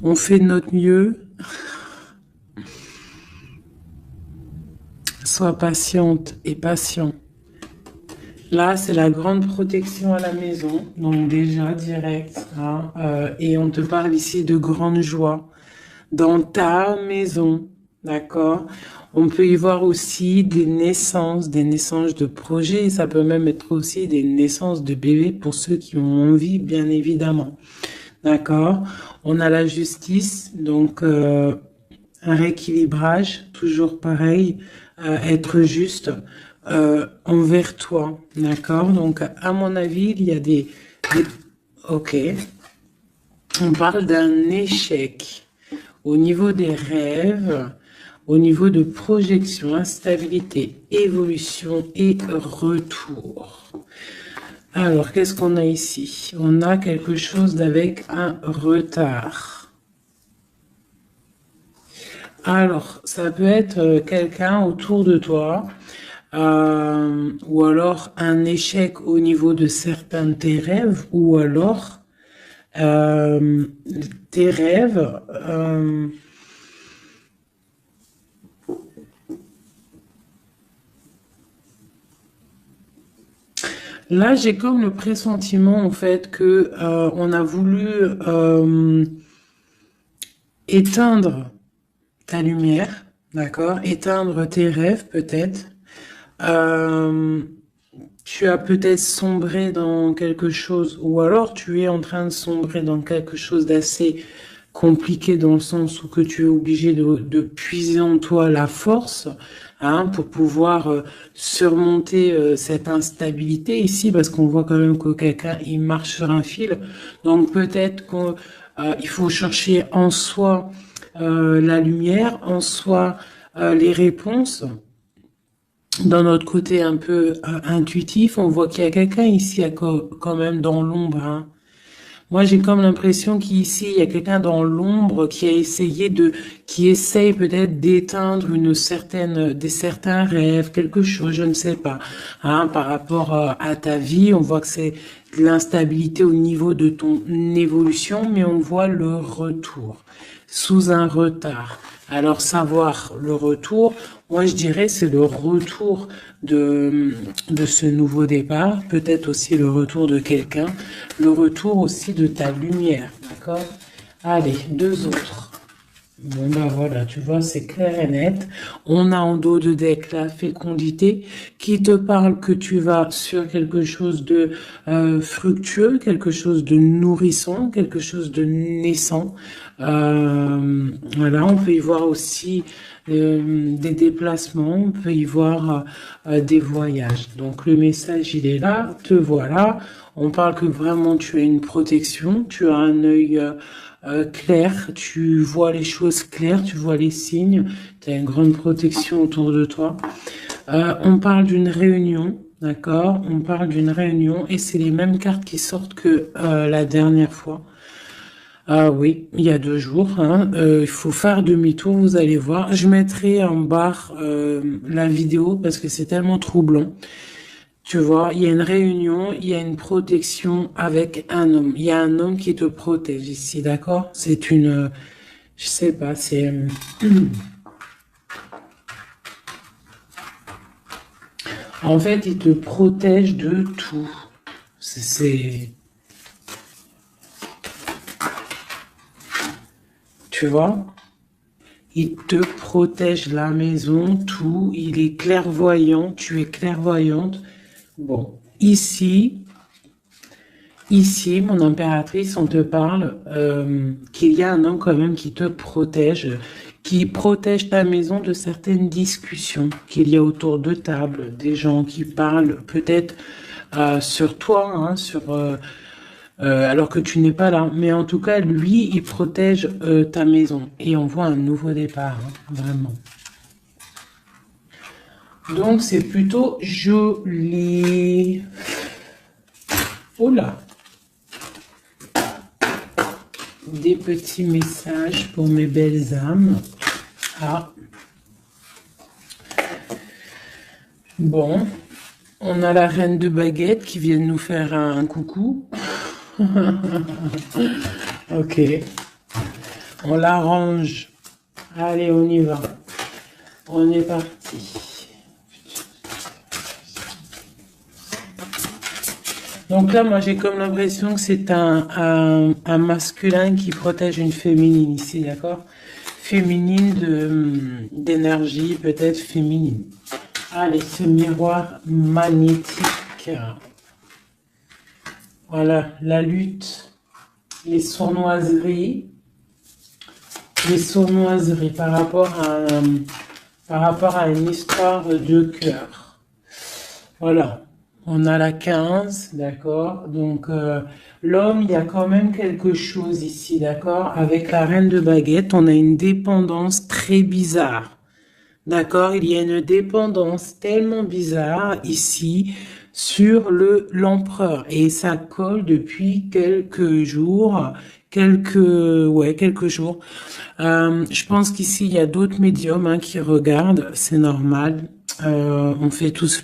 On fait de notre mieux. Sois patiente et patient. Là, c'est la grande protection à la maison, donc déjà direct, hein, et on te parle ici de grande joie dans ta maison, d'accord? On peut y voir aussi des naissances de projets, ça peut même être aussi des naissances de bébés pour ceux qui ont envie, bien évidemment, d'accord? On a la justice, donc un rééquilibrage, toujours pareil, être juste envers toi, d'accord? Donc, à mon avis, il y a des... Ok, on parle d'un échec au niveau des rêves, au niveau de projection, instabilité, évolution et retour. Alors, qu'est-ce qu'on a ici? On a quelque chose d'avec un retard. Alors, ça peut être quelqu'un autour de toi, ou alors un échec au niveau de certains de tes rêves, ou alors euh, tes rêves. Là, j'ai comme le pressentiment en fait que on a voulu éteindre ta lumière, d'accord? Éteindre tes rêves peut-être. Euh, Tu as peut-être sombré dans quelque chose, ou alors tu es en train de sombrer dans quelque chose d'assez compliqué dans le sens où que tu es obligé de puiser en toi la force, hein, pour pouvoir surmonter cette instabilité ici, parce qu'on voit quand même que quelqu'un il marche sur un fil. Donc peut-être qu'il faut chercher en soi la lumière, en soi les réponses. Dans notre côté un peu intuitif, on voit qu'il y a quelqu'un ici quand même dans l'ombre, hein. Moi, j'ai comme l'impression qu'ici, il y a quelqu'un dans l'ombre qui a essayé qui essaye peut-être d'éteindre certains rêves, quelque chose, je ne sais pas, hein, par rapport à ta vie. On voit que c'est de l'instabilité au niveau de ton évolution, mais on voit le retour sous un retard. Alors, savoir le retour, moi je dirais c'est le retour de ce nouveau départ, peut-être aussi le retour de quelqu'un, le retour aussi de ta lumière, d'accord? Allez, deux autres. Bon ben voilà, tu vois, c'est clair et net. On a en dos de deck la fécondité qui te parle que tu vas sur quelque chose de fructueux, quelque chose de nourrissant, quelque chose de naissant. Voilà, on peut y voir aussi des déplacements, on peut y voir des voyages. Donc le message, il est là, te voilà. On parle que vraiment tu as une protection, tu as un œil clair, tu vois les choses claires, tu vois les signes, tu as une grande protection autour de toi. On parle d'une réunion, d'accord? On parle d'une réunion et c'est les mêmes cartes qui sortent que la dernière fois. Ah oui, il y a 2 jours, hein. Il faut faire demi-tour, vous allez voir. Je mettrai en barre la vidéo parce que c'est tellement troublant. Tu vois, il y a une réunion, il y a une protection avec un homme. Il y a un homme qui te protège ici, d'accord? C'est je sais pas, en fait, il te protège de tout. Tu vois? Il te protège la maison, tout. Il est clairvoyant, tu es clairvoyante. Bon, ici, mon impératrice, on te parle qu'il y a un homme quand même qui protège ta maison de certaines discussions qu'il y a autour de table, des gens qui parlent peut-être sur toi, hein, alors que tu n'es pas là. Mais en tout cas, lui, il protège ta maison et on voit un nouveau départ, hein, vraiment. Donc c'est plutôt joli. Oh là, des petits messages pour mes belles âmes. Ah, bon, on a la reine de baguette qui vient de nous faire un coucou. Ok. On l'arrange. Allez, on y va. On est parti. Donc là, moi, j'ai comme l'impression que c'est un masculin qui protège une féminine ici, d'accord? Féminine d'énergie, peut-être féminine. Allez, ce miroir magnétique. Voilà, la lutte, les sournoiseries par rapport à une histoire de cœur. Voilà. On a la 15, d'accord? Donc, l'homme, il y a quand même quelque chose ici, d'accord? Avec la reine de baguette, on a une dépendance très bizarre, d'accord? Il y a une dépendance tellement bizarre ici sur l'empereur. Et ça colle depuis quelques jours, quelques jours. Je pense qu'ici, il y a d'autres médiums hein, qui regardent, c'est normal. On fait tous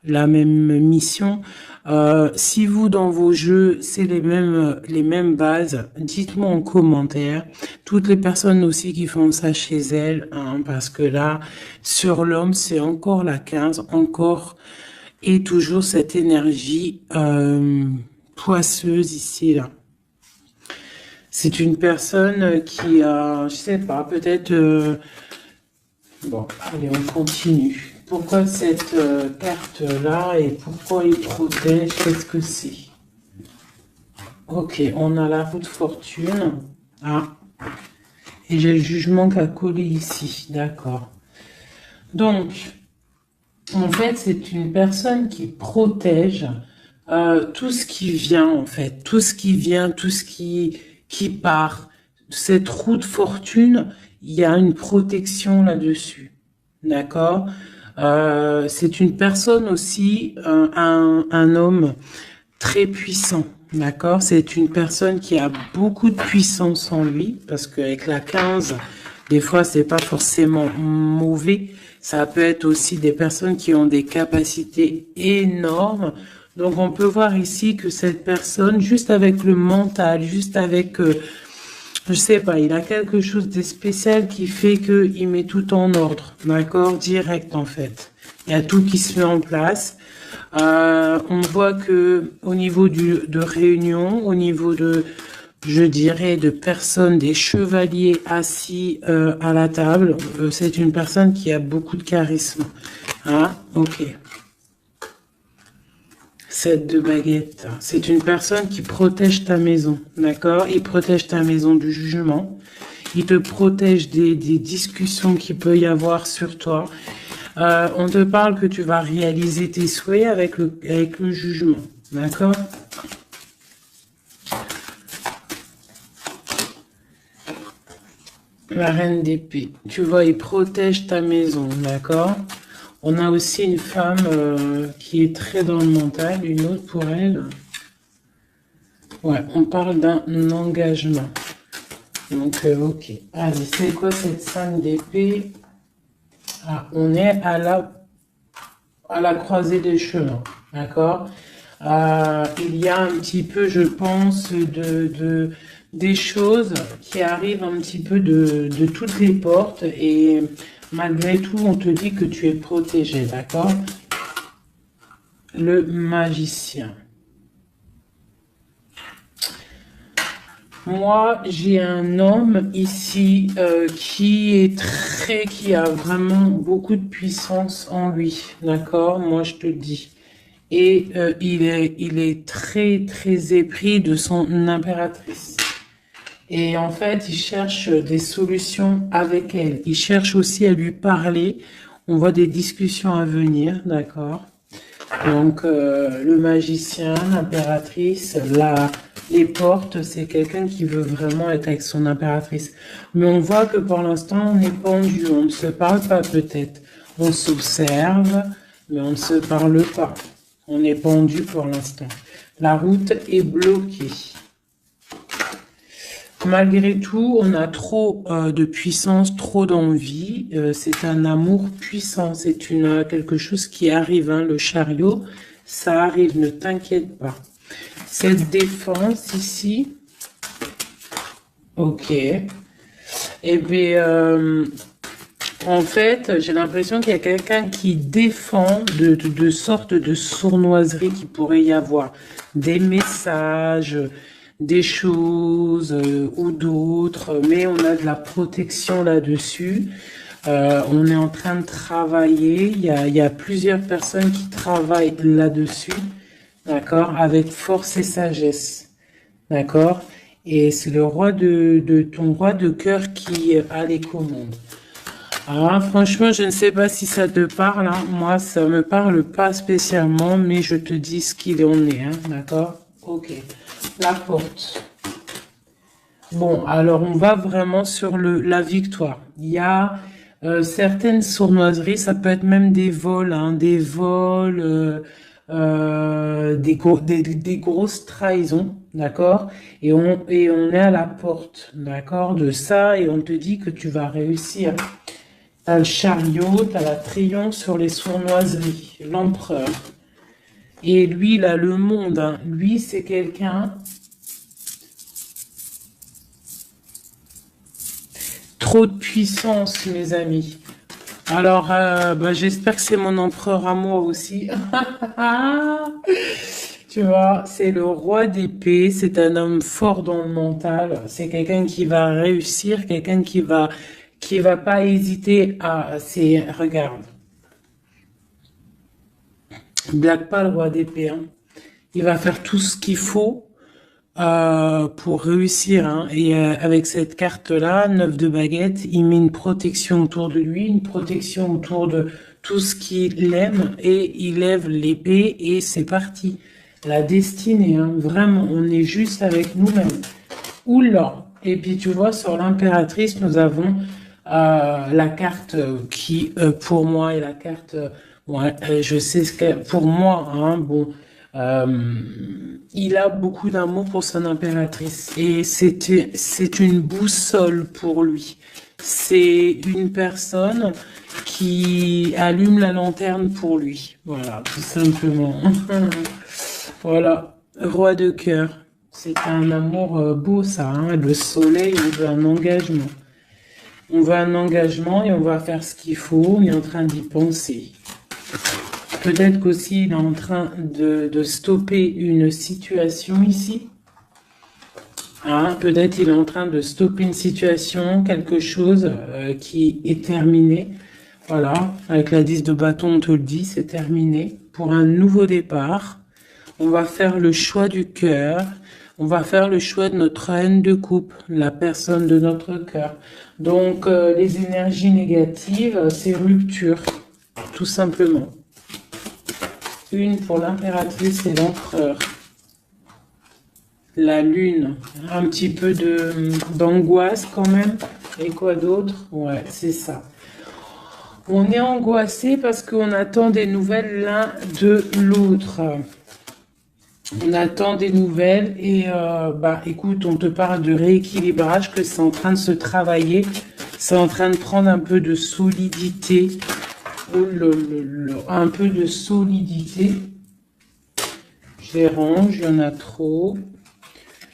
la même mission. Si vous, dans vos jeux, c'est les mêmes bases, dites-moi en commentaire. Toutes les personnes aussi qui font ça chez elles, hein, parce que là, sur l'homme, c'est encore la 15, encore et toujours cette énergie poisseuse ici, là. C'est une personne qui a, je sais pas, peut-être... Bon, allez, on continue. Pourquoi cette carte-là et pourquoi il protège? Qu'est-ce que c'est? Ok, on a la roue de fortune. Ah, et j'ai le jugement qui a collé ici. D'accord. Donc, en fait, c'est une personne qui protège tout ce qui vient, en fait. Tout ce qui vient, tout ce qui part. Cette roue de fortune, il y a une protection là-dessus. D'accord? C'est une personne aussi, un homme très puissant, d'accord? C'est une personne qui a beaucoup de puissance en lui, parce qu'avec la 15, des fois, c'est pas forcément mauvais. Ça peut être aussi des personnes qui ont des capacités énormes. Donc, on peut voir ici que cette personne, juste avec le mental, juste avec... je sais pas, il a quelque chose de spécial qui fait qu'il met tout en ordre, d'accord, direct en fait. Il y a tout qui se met en place. On voit que au niveau de réunion, au niveau de, je dirais, de personnes, des chevaliers assis à la table, c'est une personne qui a beaucoup de charisme. Ah, ok. 7 de baguette. C'est une personne qui protège ta maison, d'accord? Il protège ta maison du jugement. Il te protège des discussions qu'il peut y avoir sur toi. On te parle que tu vas réaliser tes souhaits avec le jugement, d'accord? La reine d'épée. Tu vois, il protège ta maison, d'accord? On a aussi une femme qui est très dans le mental, une autre pour elle. Ouais, on parle d'un engagement. Donc, ok. Allez, c'est quoi cette 5 d'épée? Ah, on est à la croisée des chemins, d'accord? Il y a un petit peu, je pense, des choses qui arrivent un petit peu de toutes les portes et malgré tout, on te dit que tu es protégé, d'accord? Le magicien. Moi, j'ai un homme ici qui a vraiment beaucoup de puissance en lui, d'accord? Moi, je te le dis. Et il est très, très épris de son impératrice. Et en fait, il cherche des solutions avec elle. Il cherche aussi à lui parler. On voit des discussions à venir, d'accord? Donc, le magicien, l'impératrice, les portes, c'est quelqu'un qui veut vraiment être avec son impératrice. Mais on voit que pour l'instant, on est pendu. On ne se parle pas peut-être. On s'observe, mais on ne se parle pas. On est pendu pour l'instant. La route est bloquée. Malgré tout, on a trop de puissance, trop d'envie. C'est un amour puissant. C'est quelque chose qui arrive. Hein, le chariot, ça arrive. Ne t'inquiète pas. Cette défense ici, Ok. Et puis, en fait, j'ai l'impression qu'il y a quelqu'un qui défend de sortes de sournoiseries qu'il pourrait y avoir. Des messages, des choses ou d'autres, mais on a de la protection là-dessus. On est en train de travailler. Il y a plusieurs personnes qui travaillent là-dessus, d'accord, avec force et sagesse, d'accord. Et c'est le roi de ton roi de cœur qui a les commandes. Ah, franchement, je ne sais pas si ça te parle, hein. Moi, ça me parle pas spécialement, mais je te dis ce qu'il en est, hein, d'accord? Ok. La porte. Bon, alors on va vraiment sur la victoire. Il y a certaines sournoiseries, ça peut être même des vols, hein, des vols, des grosses trahisons, d'accord? Et on est à la porte, d'accord, de ça, et on te dit que tu vas réussir. T'as le chariot, t'as la triomphe sur les sournoiseries, l'empereur. Et lui, il a le monde, hein. Lui, c'est quelqu'un. Trop de puissance, mes amis. Alors, bah, j'espère que c'est mon empereur à moi aussi. Tu vois, c'est le roi d'épée, c'est un homme fort dans le mental, c'est quelqu'un qui va réussir, quelqu'un qui va pas hésiter regarde, blague pas le roi d'épée, hein. Il va faire tout ce qu'il faut pour réussir, hein. Et avec cette carte-là, 9 de baguette, il met une protection autour de lui, une protection autour de tout ce qu'il aime, et il lève l'épée, et c'est parti. La destinée, hein, vraiment, on est juste avec nous-mêmes. Oula! Et puis tu vois, sur l'impératrice, nous avons la carte qui, pour moi, est la carte. Ouais, je sais ce que pour moi, hein, bon, euh, il a beaucoup d'amour pour son impératrice et c'est une boussole pour lui. C'est une personne qui allume la lanterne pour lui. Voilà, tout simplement. Voilà, roi de cœur. C'est un amour beau, ça, hein. Le soleil, on veut un engagement. On veut un engagement et on va faire ce qu'il faut. On est en train d'y penser. Peut-être qu'aussi il est en train de stopper une situation ici. Hein, peut-être il est en train de stopper une situation, quelque chose qui est terminé. Voilà, avec la 10 de bâton, on te le dit, c'est terminé. Pour un nouveau départ, on va faire le choix du cœur. On va faire le choix de notre reine de coupe, la personne de notre cœur. Donc, les énergies négatives, c'est rupture, tout simplement. Une pour l'impératrice et l'empereur. La lune, un petit peu d'angoisse quand même. Et quoi d'autre? Ouais, c'est ça. On est angoissé parce qu'on attend des nouvelles l'un de l'autre. On attend des nouvelles et bah écoute, on te parle de rééquilibrage, que c'est en train de se travailler, c'est en train de prendre un peu de solidité, un peu de solidité. Je les range, il y en a trop.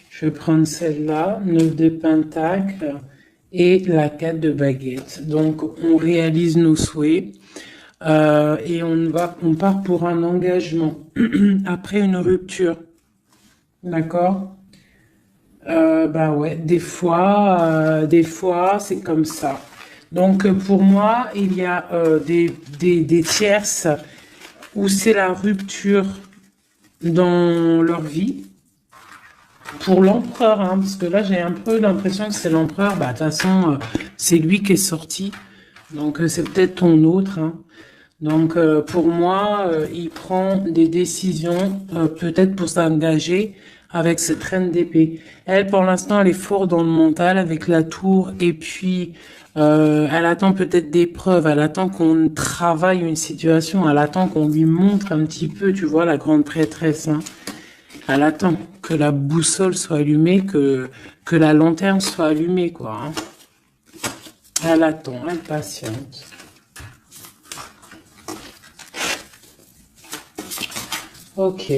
Je vais prendre celle-là, 9 de pentacle et la 4 de baguette. Donc on réalise nos souhaits. Et on part pour un engagement après une rupture, d'accord? Bah ouais, des fois, c'est comme ça. Donc pour moi, il y a des tierces où c'est la rupture dans leur vie. Pour l'empereur, hein, parce que là j'ai un peu l'impression que c'est l'empereur. Bah de toute façon, c'est lui qui est sorti. Donc c'est peut-être ton autre, hein. Donc pour moi, il prend des décisions peut-être pour s'engager avec cette reine d'épée. Elle, pour l'instant, elle est forte dans le mental avec la tour et puis elle attend peut-être des preuves, elle attend qu'on travaille une situation, elle attend qu'on lui montre un petit peu, tu vois, la grande prêtresse, hein. Elle attend que la boussole soit allumée, que la lanterne soit allumée, quoi, hein. Elle attend, elle patiente. Ok.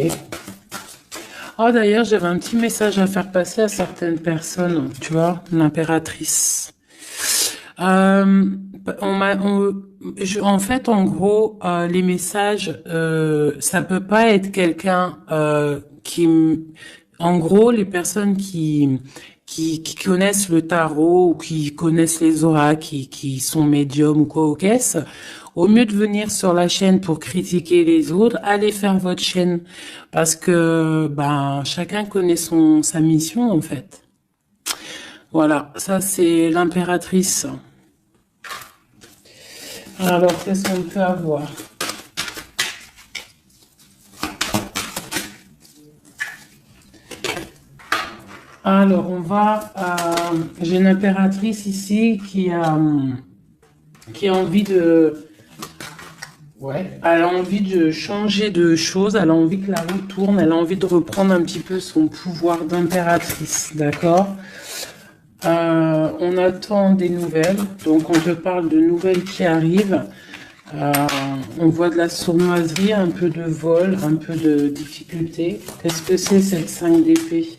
Oh, d'ailleurs, j'avais un petit message à faire passer à certaines personnes, tu vois, l'impératrice. Euh, en fait, en gros, les messages, ça peut pas être quelqu'un en gros, les personnes qui connaissent le tarot ou qui connaissent les auras, qui sont médiums ou quoi au caisse, au mieux de venir sur la chaîne pour critiquer les autres, allez faire votre chaîne parce que ben chacun connaît sa mission en fait. Voilà, ça c'est l'impératrice. Alors, qu'est-ce qu'on peut avoir? Alors, j'ai une impératrice ici qui a envie de... Ouais, elle a envie de changer de choses, elle a envie que la roue tourne, elle a envie de reprendre un petit peu son pouvoir d'impératrice, d'accord? On attend des nouvelles, donc on te parle de nouvelles qui arrivent. On voit de la sournoiserie, un peu de vol, un peu de difficulté. Qu'est-ce que c'est cette 5 d'épée?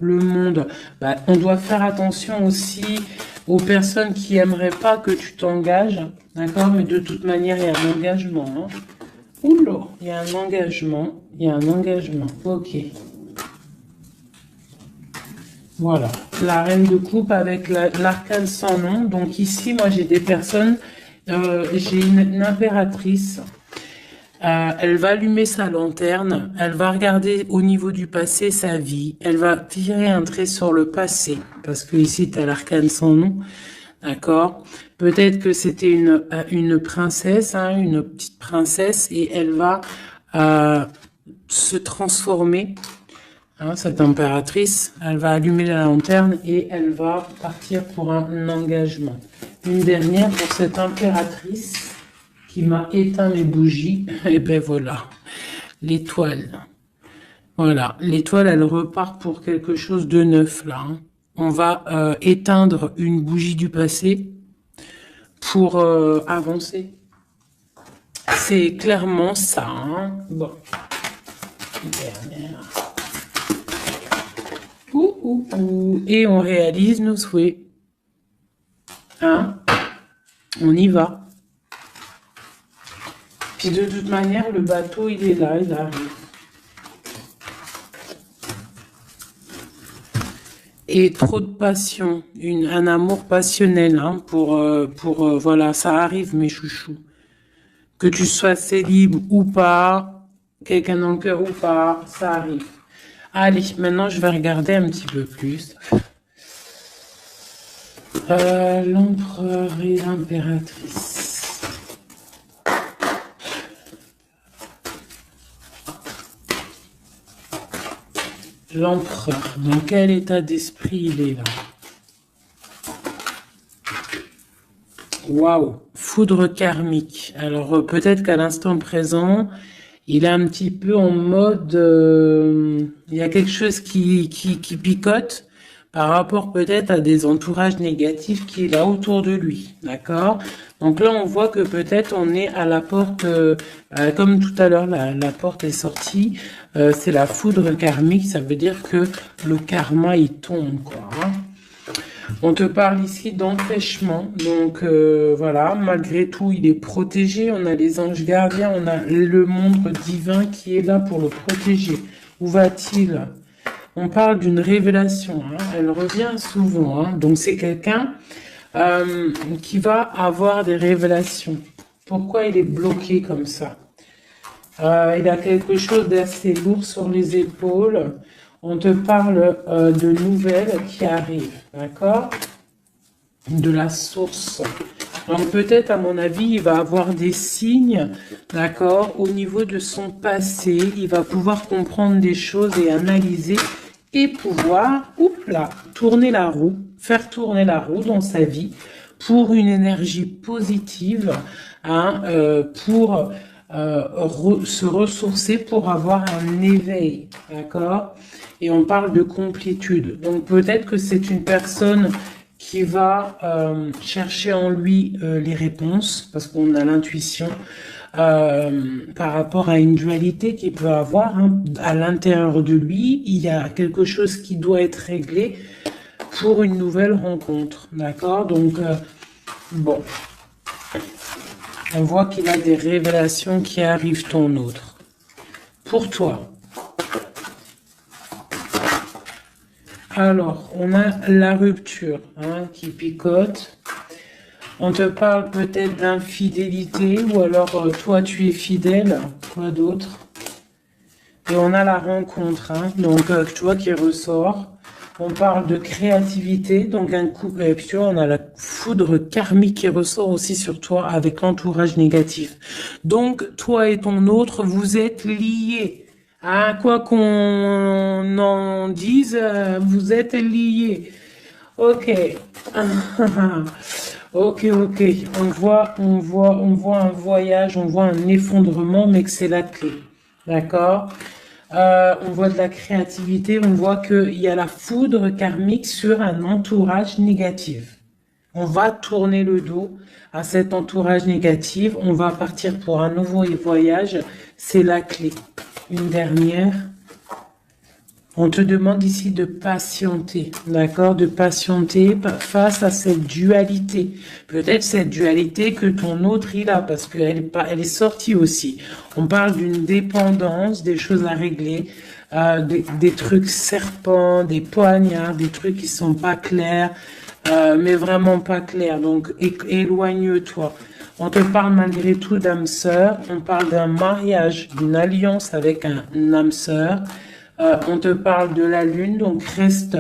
Le monde. Bah, on doit faire attention aussi aux personnes qui aimeraient pas que tu t'engages, d'accord? Mais de toute manière, il y a un engagement. Hein. Oula, il y a un engagement. Il y a un engagement. Ok. Voilà. La reine de coupe avec l'arcane sans nom. Donc ici, moi, j'ai des personnes... j'ai une impératrice. Elle va allumer sa lanterne, elle va regarder au niveau du passé sa vie, elle va tirer un trait sur le passé, parce que ici tu as l'arcane sans nom, d'accord? Peut-être que c'était une princesse, hein, une petite princesse, et elle va se transformer, hein, cette impératrice, elle va allumer la lanterne et elle va partir pour un engagement. Une dernière pour cette impératrice qui m'a éteint les bougies, et ben voilà, l'étoile. Voilà, l'étoile, elle repart pour quelque chose de neuf, là. Hein. On va éteindre une bougie du passé pour avancer. C'est clairement ça. Hein. Bon. Dernière. Et on réalise nos souhaits. Hein? On y va. Puis de toute manière, le bateau, il est là, il arrive. Et trop de passion, un amour passionnel, hein, voilà, ça arrive, mes chouchous. Que tu sois célib ou pas, quelqu'un dans le cœur ou pas, ça arrive. Allez, maintenant, je vais regarder un petit peu plus. L'empereur et l'impératrice. L'empereur, dans quel état d'esprit il est là? Waouh, foudre karmique. Alors peut-être qu'à l'instant présent, il est un petit peu en mode... il y a quelque chose qui picote par rapport peut-être à des entourages négatifs qu'il a autour de lui. D'accord? Donc là, on voit que peut-être on est à la porte, comme tout à l'heure, la porte est sortie. C'est la foudre karmique, ça veut dire que le karma, il tombe, quoi. Hein. On te parle ici d'empêchement, donc voilà, malgré tout, il est protégé. On a les anges gardiens, on a le monde divin qui est là pour le protéger. Où va-t-il? On parle d'une révélation, hein. Elle revient souvent, hein. Donc c'est quelqu'un qui va avoir des révélations. Pourquoi il est bloqué comme ça? Il a quelque chose d'assez lourd sur les épaules. On te parle de nouvelles qui arrivent, d'accord? De la source. Donc peut-être, à mon avis, il va avoir des signes, d'accord? Au niveau de son passé, il va pouvoir comprendre des choses et analyser et pouvoir, tourner la roue, faire tourner la roue dans sa vie pour une énergie positive, hein, pour se ressourcer, pour avoir un éveil, d'accord? Et on parle de complétude. Donc peut-être que c'est une personne qui va chercher en lui les réponses, parce qu'on a l'intuition. par rapport à une dualité qu'il peut avoir, hein. À l'intérieur de lui, il y a quelque chose qui doit être réglé pour une nouvelle rencontre, d'accord? Donc, bon, on voit qu'il a des révélations qui arrivent ton autre. Pour toi. Alors, on a la rupture, hein, qui picote. On te parle peut-être d'infidélité, ou alors toi tu es fidèle, quoi d'autre? Et on a la rencontre, hein, donc tu vois qui ressort. On parle de créativité, donc un coup, et puis tu vois, on a la foudre karmique qui ressort aussi sur toi avec l'entourage négatif. Donc toi et ton autre, vous êtes liés. Ah, quoi qu'on en dise, vous êtes liés. Ok. Ok, ok. On voit un voyage, on voit un effondrement, mais que c'est la clé. D'accord? On voit de la créativité, on voit qu'il y a la foudre karmique sur un entourage négatif. On va tourner le dos à cet entourage négatif. On va partir pour un nouveau voyage. C'est la clé. Une dernière. On te demande ici de patienter, d'accord? De patienter face à cette dualité. Peut-être cette dualité que ton autre il a, parce qu'elle elle est sortie aussi. On parle d'une dépendance, des choses à régler, des trucs serpents, des poignards, des trucs qui sont pas clairs, mais vraiment pas clairs. Donc éloigne-toi. On te parle malgré tout d'âme sœur. On parle d'un mariage, d'une alliance avec un âme sœur. On te parle de la lune, donc reste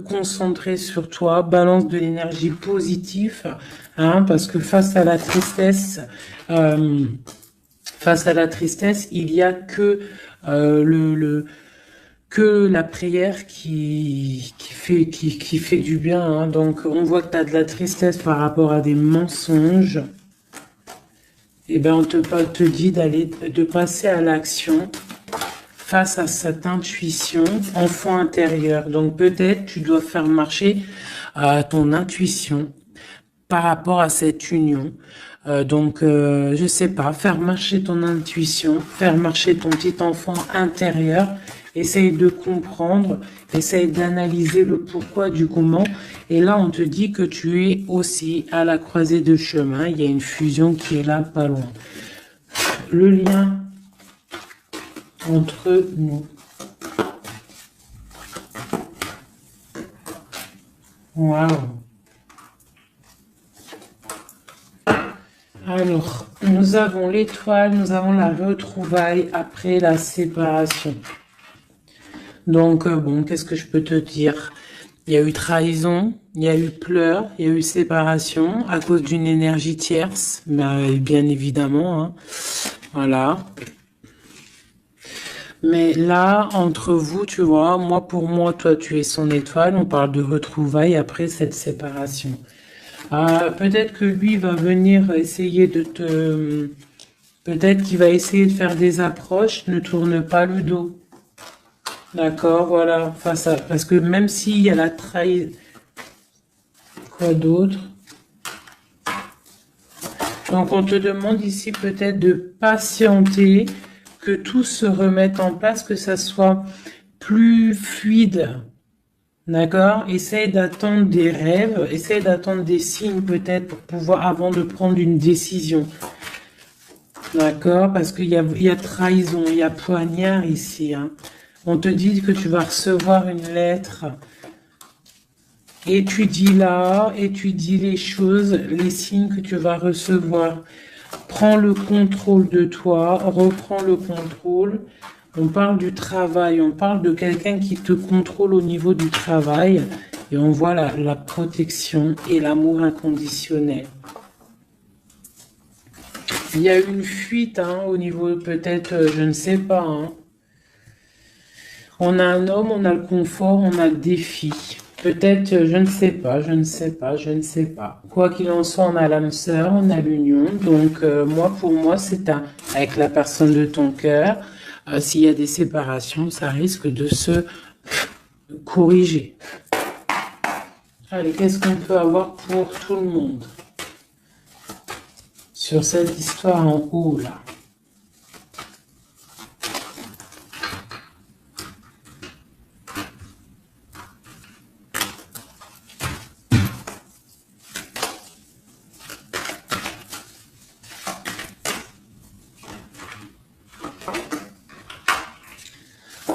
concentré sur toi, balance de l'énergie positive, hein, parce que face à la tristesse, il y a que que la prière qui fait du bien, hein. Donc on voit que tu as de la tristesse par rapport à des mensonges. Et ben on te dit de passer à l'action face à cette intuition, enfant intérieur. Donc peut-être tu dois faire marcher ton intuition par rapport à cette union. Je sais pas, faire marcher ton intuition, faire marcher ton petit enfant intérieur. Essaye de comprendre, essaye d'analyser le pourquoi du comment. Et là, on te dit que tu es aussi à la croisée de chemin. Il y a une fusion qui est là, pas loin. Le lien entre nous. Waouh. Alors, nous avons l'étoile, nous avons la retrouvaille après la séparation. Donc, bon, qu'est-ce que je peux te dire? Il y a eu trahison, il y a eu pleurs, il y a eu séparation à cause d'une énergie tierce, bien évidemment, hein. Voilà. Mais là, entre vous, tu vois, pour moi, toi, tu es son étoile. On parle de retrouvailles après cette séparation. Peut-être que lui va venir essayer de te... Peut-être qu'il va essayer de faire des approches. Ne tourne pas le dos. D'accord, voilà. Parce que même s'il y a la trahison... Quoi d'autre? Donc, on te demande ici peut-être de patienter, que tout se remette en place, que ça soit plus fluide. D'accord? Essaye d'attendre des rêves, essaye d'attendre des signes peut-être pour pouvoir, avant de prendre une décision. D'accord? Parce qu'il y a trahison, il y a poignard ici, hein. On te dit que tu vas recevoir une lettre. Étudie-la, étudie les choses, les signes que tu vas recevoir. Prends le contrôle de toi, reprends le contrôle. On parle du travail, on parle de quelqu'un qui te contrôle au niveau du travail. Et on voit la protection et l'amour inconditionnel. Il y a une fuite, hein, au niveau peut-être, je ne sais pas, hein. On a un homme, on a le confort, on a le défi. Peut-être, je ne sais pas, je ne sais pas, je ne sais pas. Quoi qu'il en soit, on a l'âme sœur, on a l'union. Donc, pour moi, c'est avec la personne de ton cœur. S'il y a des séparations, ça risque de se corriger. Allez, qu'est-ce qu'on peut avoir pour tout le monde sur cette histoire en haut, là.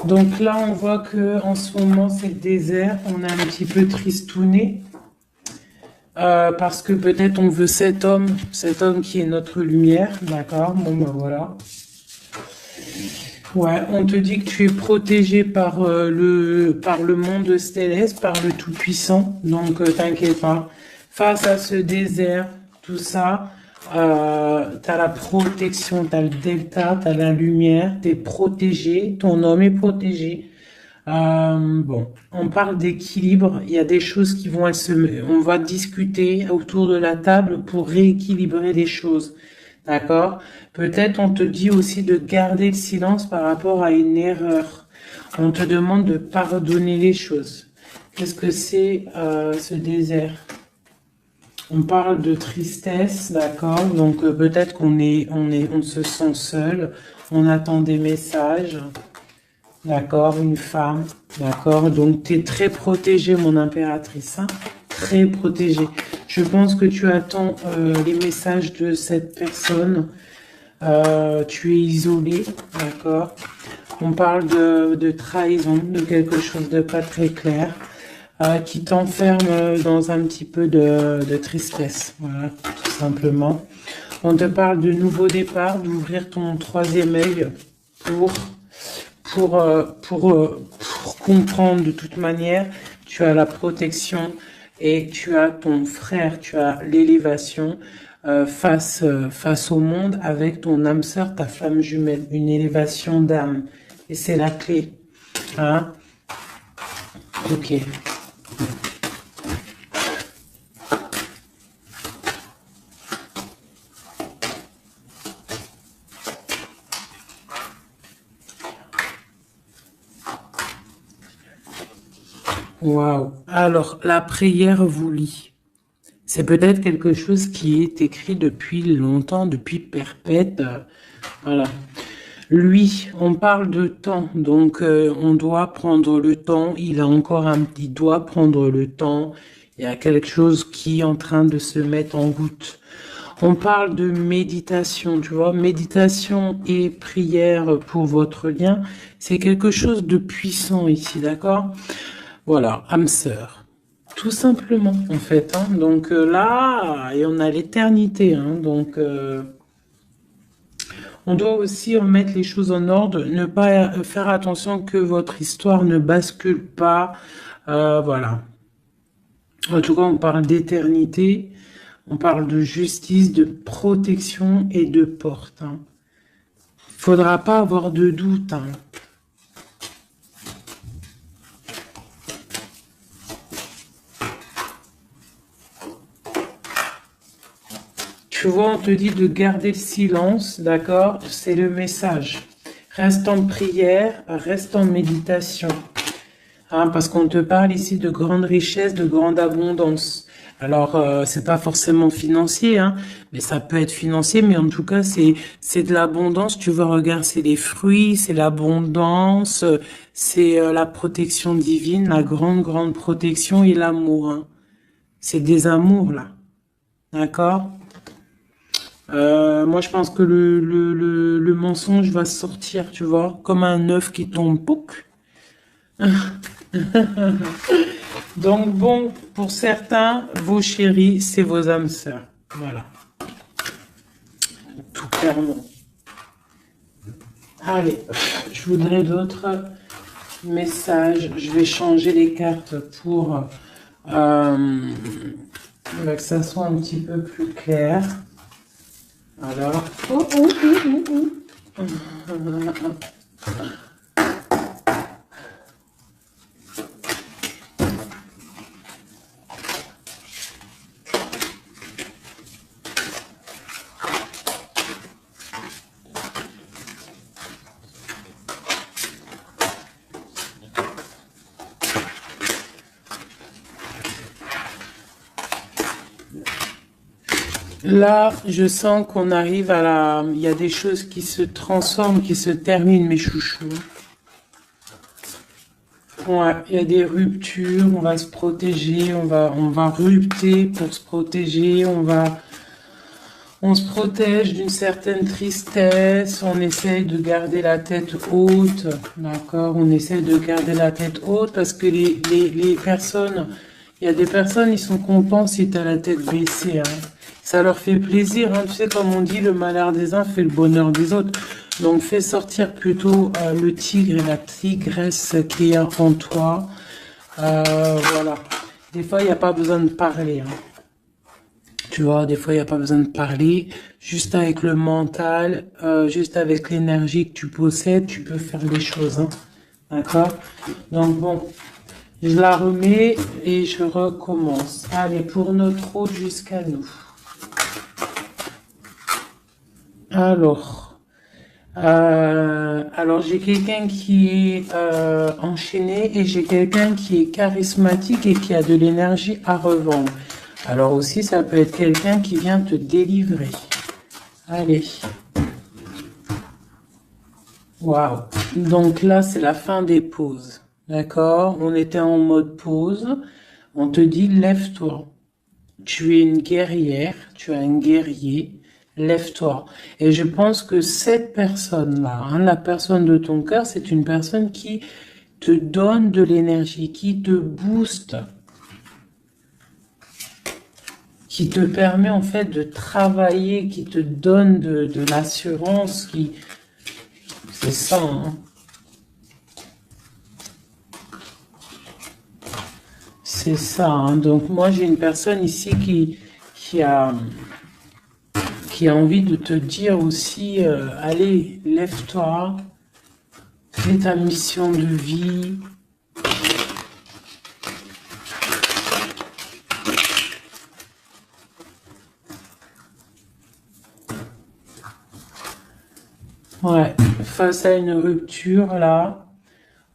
Donc là, on voit que en ce moment, c'est le désert. On est un petit peu tristouné. Parce que peut-être on veut cet homme qui est notre lumière, d'accord? Bon ben voilà. Ouais, on te dit que tu es protégé par le monde céleste, par le Tout-Puissant, donc t'inquiète pas. Face à ce désert, tout ça, t'as la protection, t'as le delta, t'as la lumière, t'es protégé, ton homme est protégé. Bon, on parle d'équilibre. Il y a des choses qui vont on va discuter autour de la table pour rééquilibrer les choses. D'accord? Peut-être on te dit aussi de garder le silence par rapport à une erreur. On te demande de pardonner les choses. Qu'est-ce que c'est ce désert? On parle de tristesse, d'accord? Donc peut-être on se sent seul. On attend des messages. D'accord, une femme, d'accord. Donc, tu es très protégée, mon impératrice, hein, très protégée. Je pense que tu attends les messages de cette personne. Tu es isolée, d'accord. On parle de trahison, de quelque chose de pas très clair, qui t'enferme dans un petit peu de tristesse, voilà, tout simplement. On te parle de nouveau départ, d'ouvrir ton troisième œil pour pour comprendre de toute manière, tu as la protection et tu as ton frère, tu as l'élévation face au monde avec ton âme sœur, ta flamme jumelle, une élévation d'âme. Et c'est la clé. Hein? Ok. Waouh. Alors, la prière vous lie. C'est peut-être quelque chose qui est écrit depuis longtemps, depuis perpète. Voilà. Lui, on parle de temps, donc on doit prendre le temps. Il doit prendre le temps. Il y a quelque chose qui est en train de se mettre en route. On parle de méditation, tu vois, méditation et prière pour votre lien. C'est quelque chose de puissant ici, d'accord? Voilà, âme sœur. Tout simplement, en fait. Hein. Donc là, et on a l'éternité. Hein. Donc, on doit aussi remettre les choses en ordre, ne pas faire attention que votre histoire ne bascule pas. Voilà. En tout cas, on parle d'éternité, on parle de justice, de protection et de porte. Hein. Faudra pas avoir de doute. Hein. Tu vois, on te dit de garder le silence, d'accord? C'est le message. Reste en prière, reste en méditation. Hein, parce qu'on te parle ici de grande richesse, de grande abondance. Alors, c'est pas forcément financier, hein, mais ça peut être financier, mais en tout cas, c'est de l'abondance. Tu vois, regarde, c'est les fruits, c'est l'abondance, c'est la protection divine, la grande protection et l'amour. Hein. C'est des amours, là. D'accord? Moi, je pense que le mensonge va sortir, tu vois, comme un œuf qui tombe, pouc. Donc bon, pour certains, vos chéris, c'est vos âmes sœurs. Voilà, tout clairement. Allez, je voudrais d'autres messages. Je vais changer les cartes pour que ça soit un petit peu plus clair. Alors, Là, je sens qu'on arrive à la... Il y a des choses qui se transforment, qui se terminent, mes chouchous. Ouais, il y a des ruptures, on va se protéger, on va rupter pour se protéger, on se protège d'une certaine tristesse, on essaye de garder la tête haute, d'accord? On essaye de garder la tête haute parce que les personnes, il y a des personnes, ils sont contents si tu as la tête baissée, hein. Ça leur fait plaisir, hein. Tu sais, comme on dit, le malheur des uns fait le bonheur des autres. Donc, fais sortir plutôt le tigre et la tigresse qui est en toi. Voilà. Des fois, il n'y a pas besoin de parler, hein. Tu vois, des fois, il n'y a pas besoin de parler. Juste avec le mental, juste avec l'énergie que tu possèdes, tu peux faire des choses, hein. D'accord? Donc, bon, je la remets et je recommence. Allez, pour notre hôte jusqu'à nous. Alors, alors j'ai quelqu'un qui est enchaîné et j'ai quelqu'un qui est charismatique et qui a de l'énergie à revendre. Alors aussi, ça peut être quelqu'un qui vient te délivrer. Allez. Waouh. Donc là, c'est la fin des pauses. D'accord? On était en mode pause. On te dit, lève-toi. Tu es une guerrière, tu es un guerrier. Lève-toi. Et je pense que cette personne-là, hein, la personne de ton cœur, c'est une personne qui te donne de l'énergie, qui te booste, qui te permet en fait de travailler, qui te donne de l'assurance, qui... C'est ça, hein. C'est ça, hein. Donc moi j'ai une personne ici qui a envie de te dire aussi, allez, lève-toi, fais ta mission de vie. Ouais, face à une rupture, là,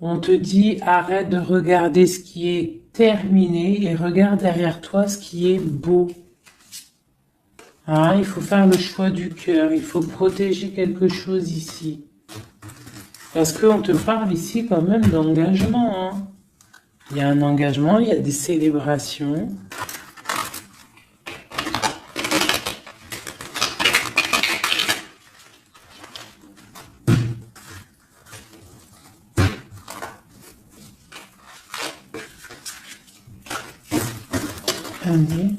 on te dit, arrête de regarder ce qui est terminé et regarde derrière toi ce qui est beau. Hein, il faut faire le choix du cœur, il faut protéger quelque chose ici. Parce qu'on te parle ici quand même d'engagement, hein. Il y a un engagement, il y a des célébrations. Allez.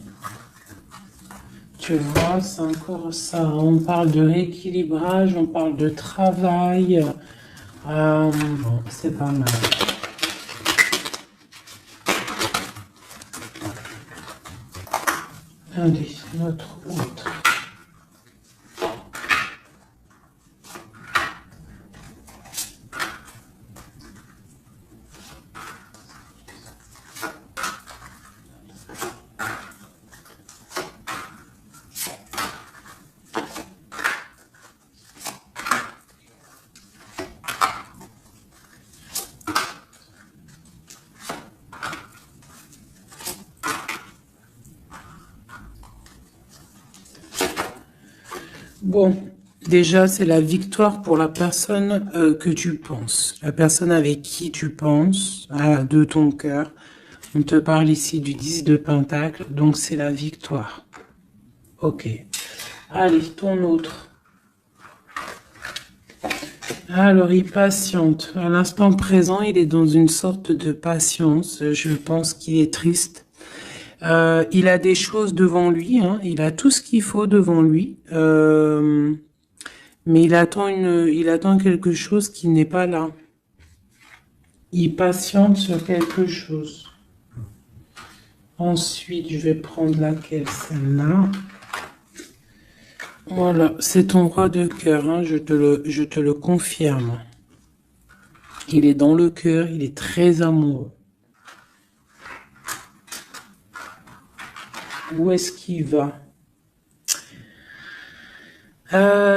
Tu vois, c'est encore ça. On parle de rééquilibrage, on parle de travail. Bon, c'est pas mal. Allez, notre autre. Bon, déjà, c'est la victoire pour la personne que tu penses. La personne avec qui tu penses, de ton cœur. On te parle ici du 10 de Pentacle, donc c'est la victoire. Ok. Allez, ton autre. Alors, il patiente. À l'instant présent, il est dans une sorte de patience. Je pense qu'il est triste. Il a des choses devant lui, hein. Il a tout ce qu'il faut devant lui. Mais il attend quelque chose qui n'est pas là. Il patiente sur quelque chose. Ensuite, je vais prendre laquelle, celle-là. Voilà, c'est ton roi de cœur, hein, je te le confirme. Il est dans le cœur, il est très amoureux. Où est-ce qu'il va?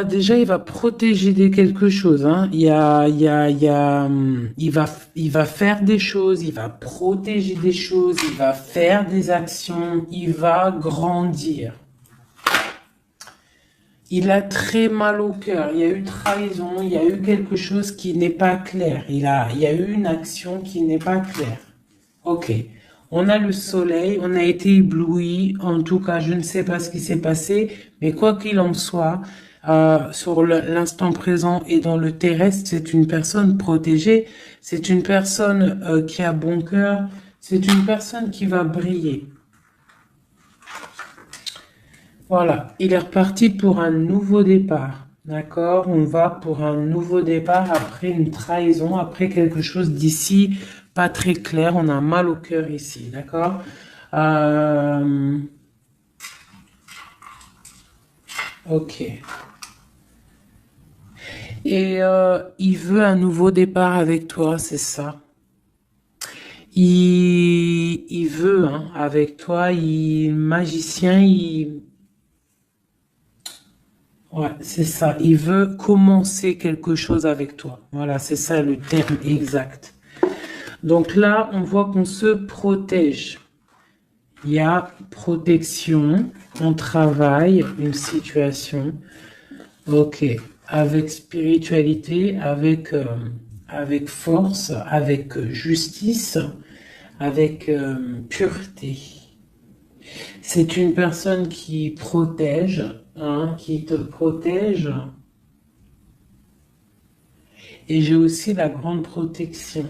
Déjà, il va protéger quelque chose, hein. Il va faire des choses, il va protéger des choses, il va faire des actions, il va grandir. Il a très mal au cœur. Il y a eu trahison, il y a eu quelque chose qui n'est pas clair. Il y a eu une action qui n'est pas claire. Ok. On a le soleil, on a été ébloui. En tout cas, je ne sais pas ce qui s'est passé, mais quoi qu'il en soit, sur l'instant présent et dans le terrestre, c'est une personne protégée. C'est une personne qui a bon cœur. C'est une personne qui va briller. Voilà, il est reparti pour un nouveau départ. D'accord? On va pour un nouveau départ après une trahison, après quelque chose d'ici pas très clair. On a mal au cœur ici. D'accord? Ok. Et il veut un nouveau départ avec toi, c'est ça. Il veut hein, avec toi, il magicien, ouais, c'est ça. Il veut commencer quelque chose avec toi. Voilà, c'est ça le terme exact. Donc là, on voit qu'on se protège. Il y a protection, on travaille une situation. Ok, avec spiritualité, avec force, avec justice, avec pureté. C'est une personne qui protège, hein, qui te protège. Et j'ai aussi la grande protection.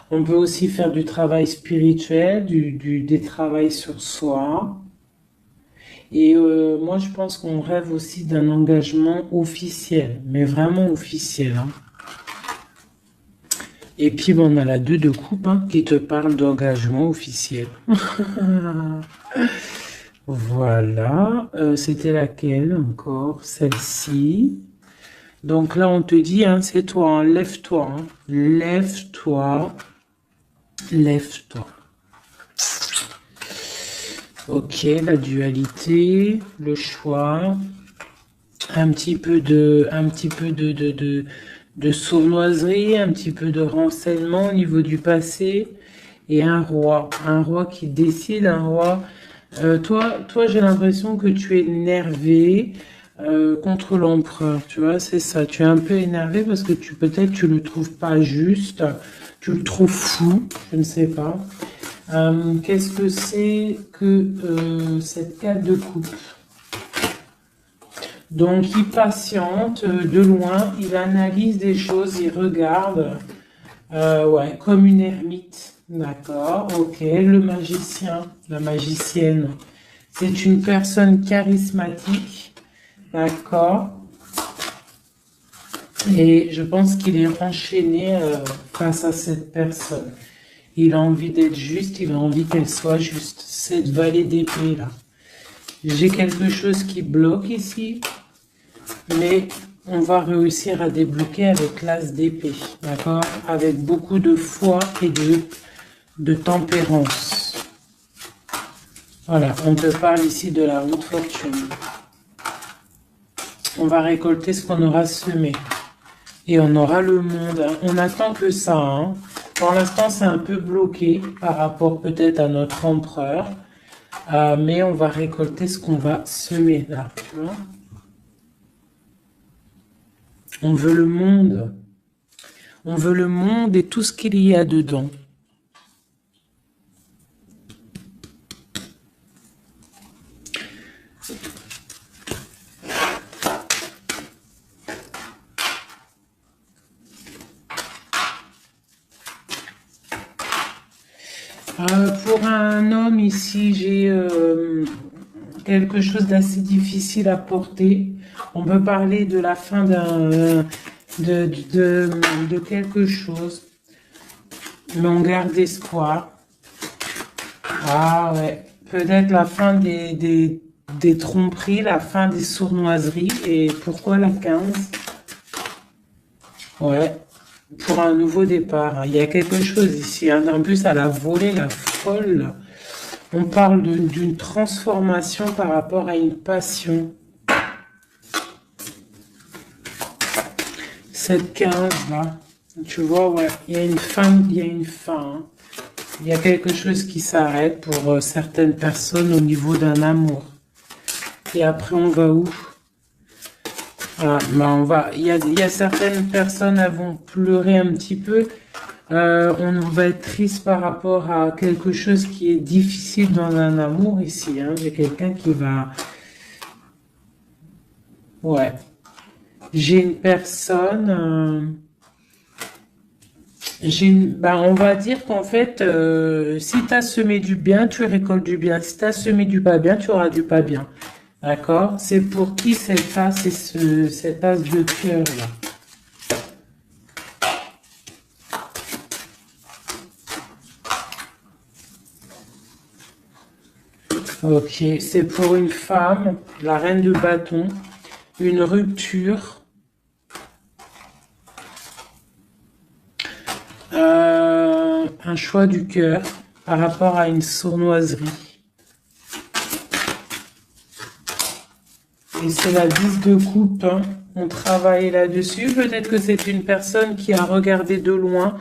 On peut aussi faire du travail spirituel, des travails sur soi. Et moi, je pense qu'on rêve aussi d'un engagement officiel, mais vraiment officiel. Hein. Et puis, bon, on a la 2 de coupe hein, qui te parle d'engagement officiel. Voilà. C'était laquelle encore? Celle-ci. Donc là, on te dit, hein, c'est toi, hein, lève-toi. Hein. Lève-toi. Lève-toi. Ok, la dualité, le choix, un petit peu de sournoiserie, un petit peu de renseignement au niveau du passé, et un roi qui décide, un roi. Toi, j'ai l'impression que tu es énervé contre l'empereur, tu vois, c'est ça. Tu es un peu énervé parce que peut-être tu le trouves pas juste, tu le trouves fou, je ne sais pas. Qu'est-ce que c'est que cette 4 de coupe? Donc, il patiente de loin, il analyse des choses, il regarde, ouais, comme une ermite. D'accord, ok. Le magicien, la magicienne, c'est une personne charismatique. D'accord. Et je pense qu'il est enchaîné face à cette personne. Il a envie d'être juste, il a envie qu'elle soit juste. Cette vallée d'épée là. J'ai quelque chose qui bloque ici, mais on va réussir à débloquer avec l'as d'épée, d'accord? Avec beaucoup de foi et de tempérance. Voilà, on te parle ici de la haute fortune. On va récolter ce qu'on aura semé. Et on aura le monde. Hein. On attend que ça. Hein. Pour l'instant, c'est un peu bloqué par rapport peut-être à notre empereur. Mais on va récolter ce qu'on va semer là. Tu vois? On veut le monde. On veut le monde et tout ce qu'il y a dedans. Pour un homme ici, j'ai quelque chose d'assez difficile à porter. On peut parler de la fin de quelque chose, mais on garde espoir. Ah ouais, peut-être la fin des tromperies, la fin des sournoiseries. Et pourquoi la 15? Ouais, pour un nouveau départ. Il y a quelque chose ici. Hein. En plus, elle a volé la folle. On parle d'une transformation par rapport à une passion. Cette 15 là, tu vois, ouais, il y a une fin, il y a une fin. Hein. Il y a quelque chose qui s'arrête pour certaines personnes au niveau d'un amour. Et après, on va où? Voilà, il y a certaines personnes, elles vont pleurer un petit peu. On va être triste par rapport à quelque chose qui est difficile dans un amour ici. Hein. J'ai quelqu'un qui va... Ouais. J'ai une personne... on va dire qu'en fait, si tu as semé du bien, tu récoltes du bien. Si tu as semé du pas bien, tu auras du pas bien. D'accord? C'est pour qui cette tasse et cette tasse de cœur là? Ok, c'est pour une femme, la reine de bâton, une rupture, un choix du cœur par rapport à une sournoiserie. Et c'est la 10 de coupe, hein. On travaille là-dessus. Peut-être que c'est une personne qui a regardé de loin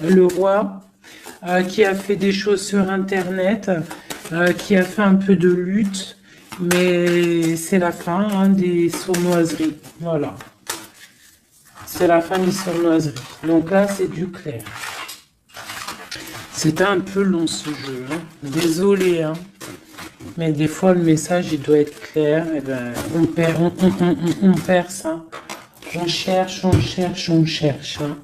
le roi, qui a fait des choses sur Internet, qui a fait un peu de lutte, mais c'est la fin hein, des sournoiseries. Voilà. C'est la fin des sournoiseries. Donc là, c'est du clair. C'était un peu long ce jeu. Hein. Désolé, hein. Mais des fois, le message, il doit être clair. Et ben, on perd ça. On cherche, on cherche, on cherche. Hein.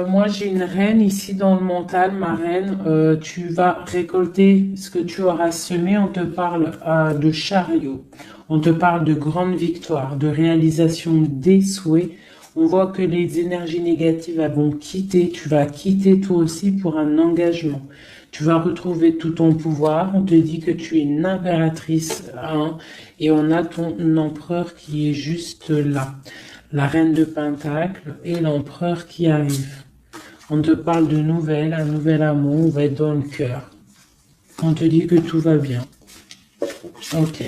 Moi, j'ai une reine ici dans le mental, ma reine. Tu vas récolter ce que tu auras semé. On te parle de chariot. On te parle de grande victoire, de réalisation des souhaits. On voit que les énergies négatives elles vont quitter. Tu vas quitter toi aussi pour un engagement. Tu vas retrouver tout ton pouvoir. On te dit que tu es une impératrice, hein, et on a ton empereur qui est juste là. La reine de Pentacle et l'empereur qui arrive. On te parle de nouvelles, un nouvel amour, on va être dans le cœur. On te dit que tout va bien. Ok.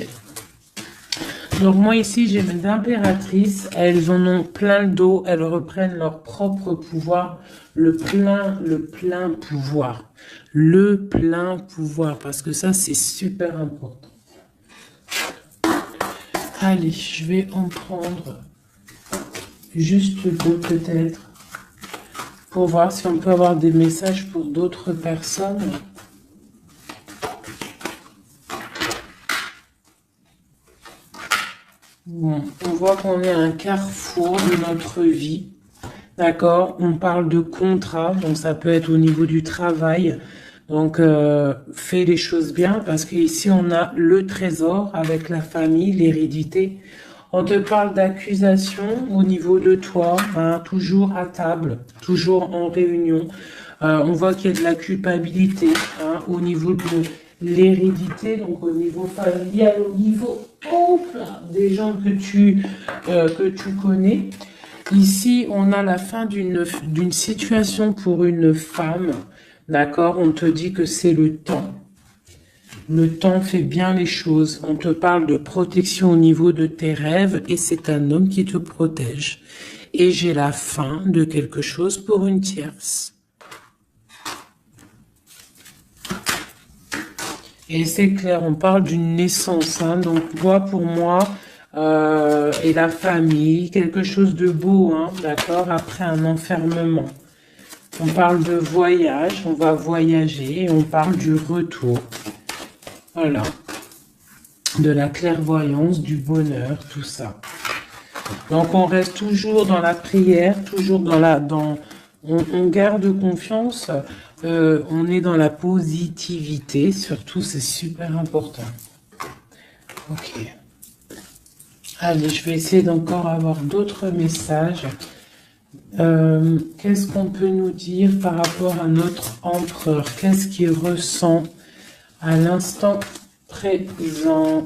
Donc moi ici j'ai mes impératrices, elles en ont plein le dos, elles reprennent leur propre pouvoir, le plein pouvoir. Le plein pouvoir, parce que ça c'est super important. Allez, je vais en prendre juste deux peut-être, pour voir si on peut avoir des messages pour d'autres personnes. Bon, on voit qu'on est à un carrefour de notre vie. D'accord? On parle de contrat, donc ça peut être au niveau du travail. Donc, fais les choses bien, parce qu'ici, on a le trésor avec la famille, l'hérédité. On te parle d'accusation au niveau de toi, hein, toujours à table, toujours en réunion. On voit qu'il y a de la culpabilité hein, au niveau de l'hérédité, donc au niveau familial, au niveau des gens que tu connais. Ici, on a la fin d'une situation pour une femme. D'accord? On te dit que c'est le temps. Le temps fait bien les choses. On te parle de protection au niveau de tes rêves et c'est un homme qui te protège. Et j'ai la fin de quelque chose pour une tierce. Et c'est clair, on parle d'une naissance. Hein, donc moi, pour moi, et la famille, quelque chose de beau, hein, d'accord, après un enfermement. On parle de voyage, on va voyager, et on parle du retour. Voilà. De la clairvoyance, du bonheur, tout ça. Donc on reste toujours dans la prière, toujours on garde confiance, on est dans la positivité, surtout c'est super important. Ok. Allez, je vais essayer d'encore avoir d'autres messages. Qu'est-ce qu'on peut nous dire par rapport à notre empereur? Qu'est-ce qu'il ressent à l'instant présent?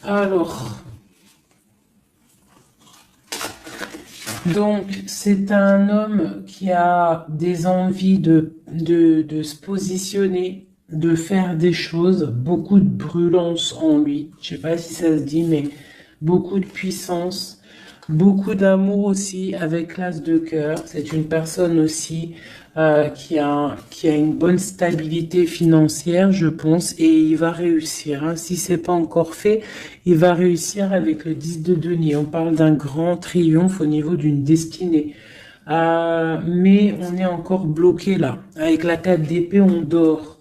Alors, donc c'est un homme qui a des envies de se positionner, de faire des choses, beaucoup de brûlance en lui. Je sais pas si ça se dit, mais beaucoup de puissance. Beaucoup d'amour aussi avec l'as de cœur. C'est une personne aussi qui a une bonne stabilité financière, je pense, et il va réussir, hein. Si c'est pas encore fait, il va réussir avec le 10 de denier. On parle d'un grand triomphe au niveau d'une destinée. Mais on est encore bloqué là. Avec la 4 d'épée, on dort.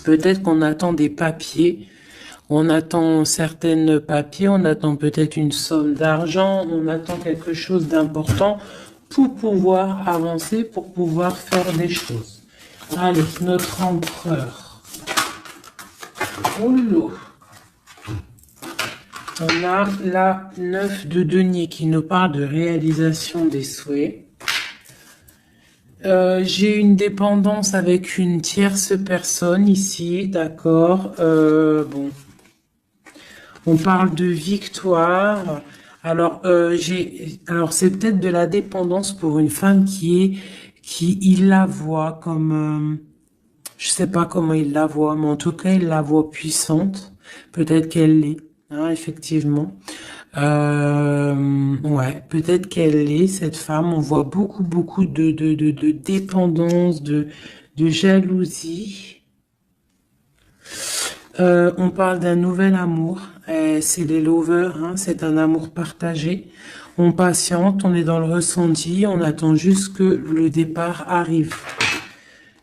Peut-être qu'on attend des papiers. On attend certains papiers, on attend peut-être une somme d'argent, on attend quelque chose d'important pour pouvoir avancer, pour pouvoir faire des choses. Allez, notre empereur. Oulou. On a la 9 de denier qui nous parle de réalisation des souhaits. J'ai une dépendance avec une tierce personne ici, d'accord. Bon, on parle de victoire. Alors, alors c'est peut-être de la dépendance pour une femme il la voit comme, je sais pas comment il la voit, mais en tout cas, il la voit puissante. Peut-être qu'elle l'est, hein, effectivement. Ouais, peut-être qu'elle est cette femme. On voit beaucoup de dépendance, de jalousie. On parle d'un nouvel amour. C'est les lovers, hein, c'est un amour partagé. On patiente, on est dans le ressenti, on attend juste que le départ arrive.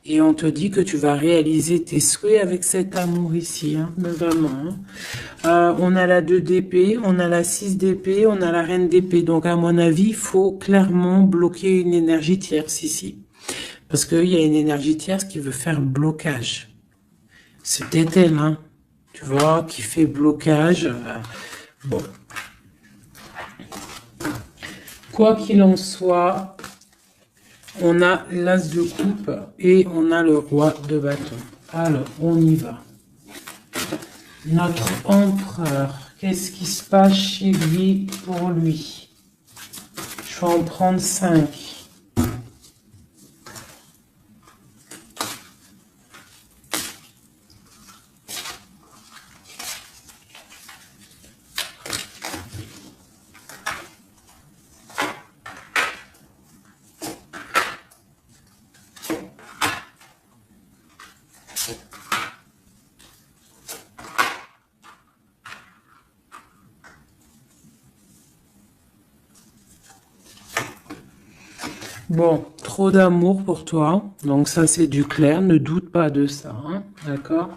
Et on te dit que tu vas réaliser tes souhaits avec cet amour ici, hein, vraiment, hein. On a la 2 d'épée, on a la 6 d'épée, on a la reine d'épée. Donc à mon avis, il faut clairement bloquer une énergie tierce ici. Parce qu'il y a une énergie tierce qui veut faire blocage. C'est peut-être elle, hein, tu vois, qui fait blocage. Bon. Quoi qu'il en soit, on a l'as de coupe et on a le roi de bâton. Alors, on y va. Notre empereur, qu'est-ce qui se passe chez lui pour lui? Je vais en prendre 5. Bon, trop d'amour pour toi. Donc ça, c'est du clair. Ne doute pas de ça, hein, d'accord?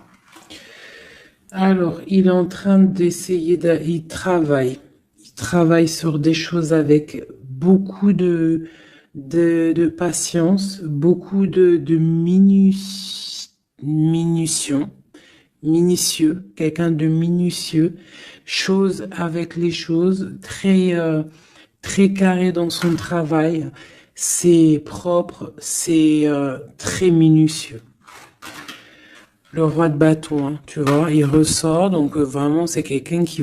Alors, il est en train d'essayer il travaille. Il travaille sur des choses avec beaucoup de patience, beaucoup de minutieux, quelqu'un de minutieux, chose avec les choses, très carré dans son travail. C'est propre, c'est très minutieux. Le roi de bâton, hein, tu vois, il ressort, donc vraiment c'est quelqu'un qui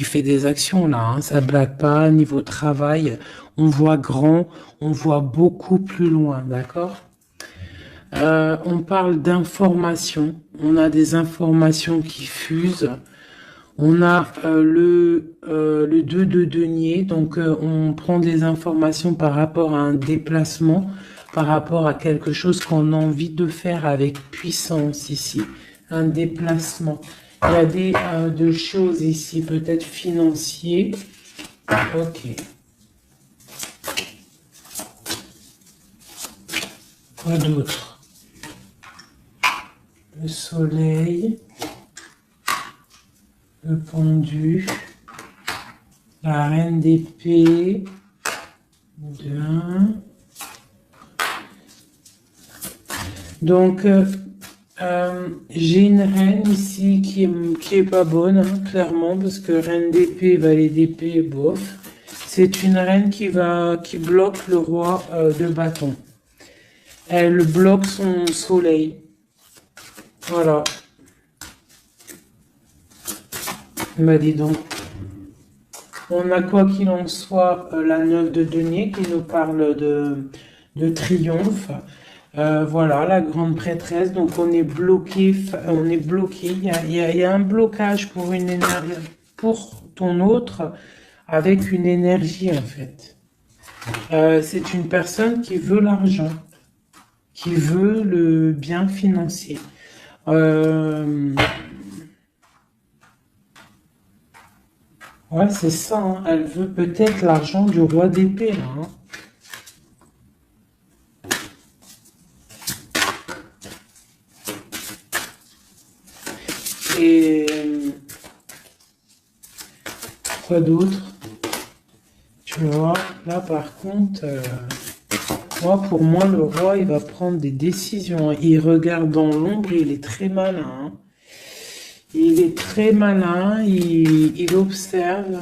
fait des actions là, hein, ça blague pas. Niveau travail, on voit grand, on voit beaucoup plus loin, d'accord? On parle d'informations, on a des informations qui fusent. On a le 2 de denier, donc on prend des informations par rapport à un déplacement, par rapport à quelque chose qu'on a envie de faire avec puissance ici, un déplacement. Il y a des choses ici, peut-être financiers. Ok. Quoi d'autre? Le soleil. Le pendu, la reine d'épée, 2. Donc, j'ai une reine ici qui est pas bonne, hein, clairement, parce que reine d'épée, valet d'épée, bof. C'est une reine qui bloque le roi de bâton. Elle bloque son soleil. Voilà. Bah dis donc. On a quoi qu'il en soit la 9 de denier qui nous parle de triomphe. Voilà, la grande prêtresse. Donc on est bloqué. Il y a un blocage pour une énergie, pour ton autre. avec une énergie en fait. C'est une personne qui veut l'argent, qui veut le bien financier. Euh, ouais, c'est ça, hein. Elle veut peut-être l'argent du roi d'épée, là, hein. Et quoi d'autre? Tu vois, là par contre, moi, pour moi, le roi, il va prendre des décisions. Il regarde dans l'ombre, il est très malin, hein. Il est très malin, il observe.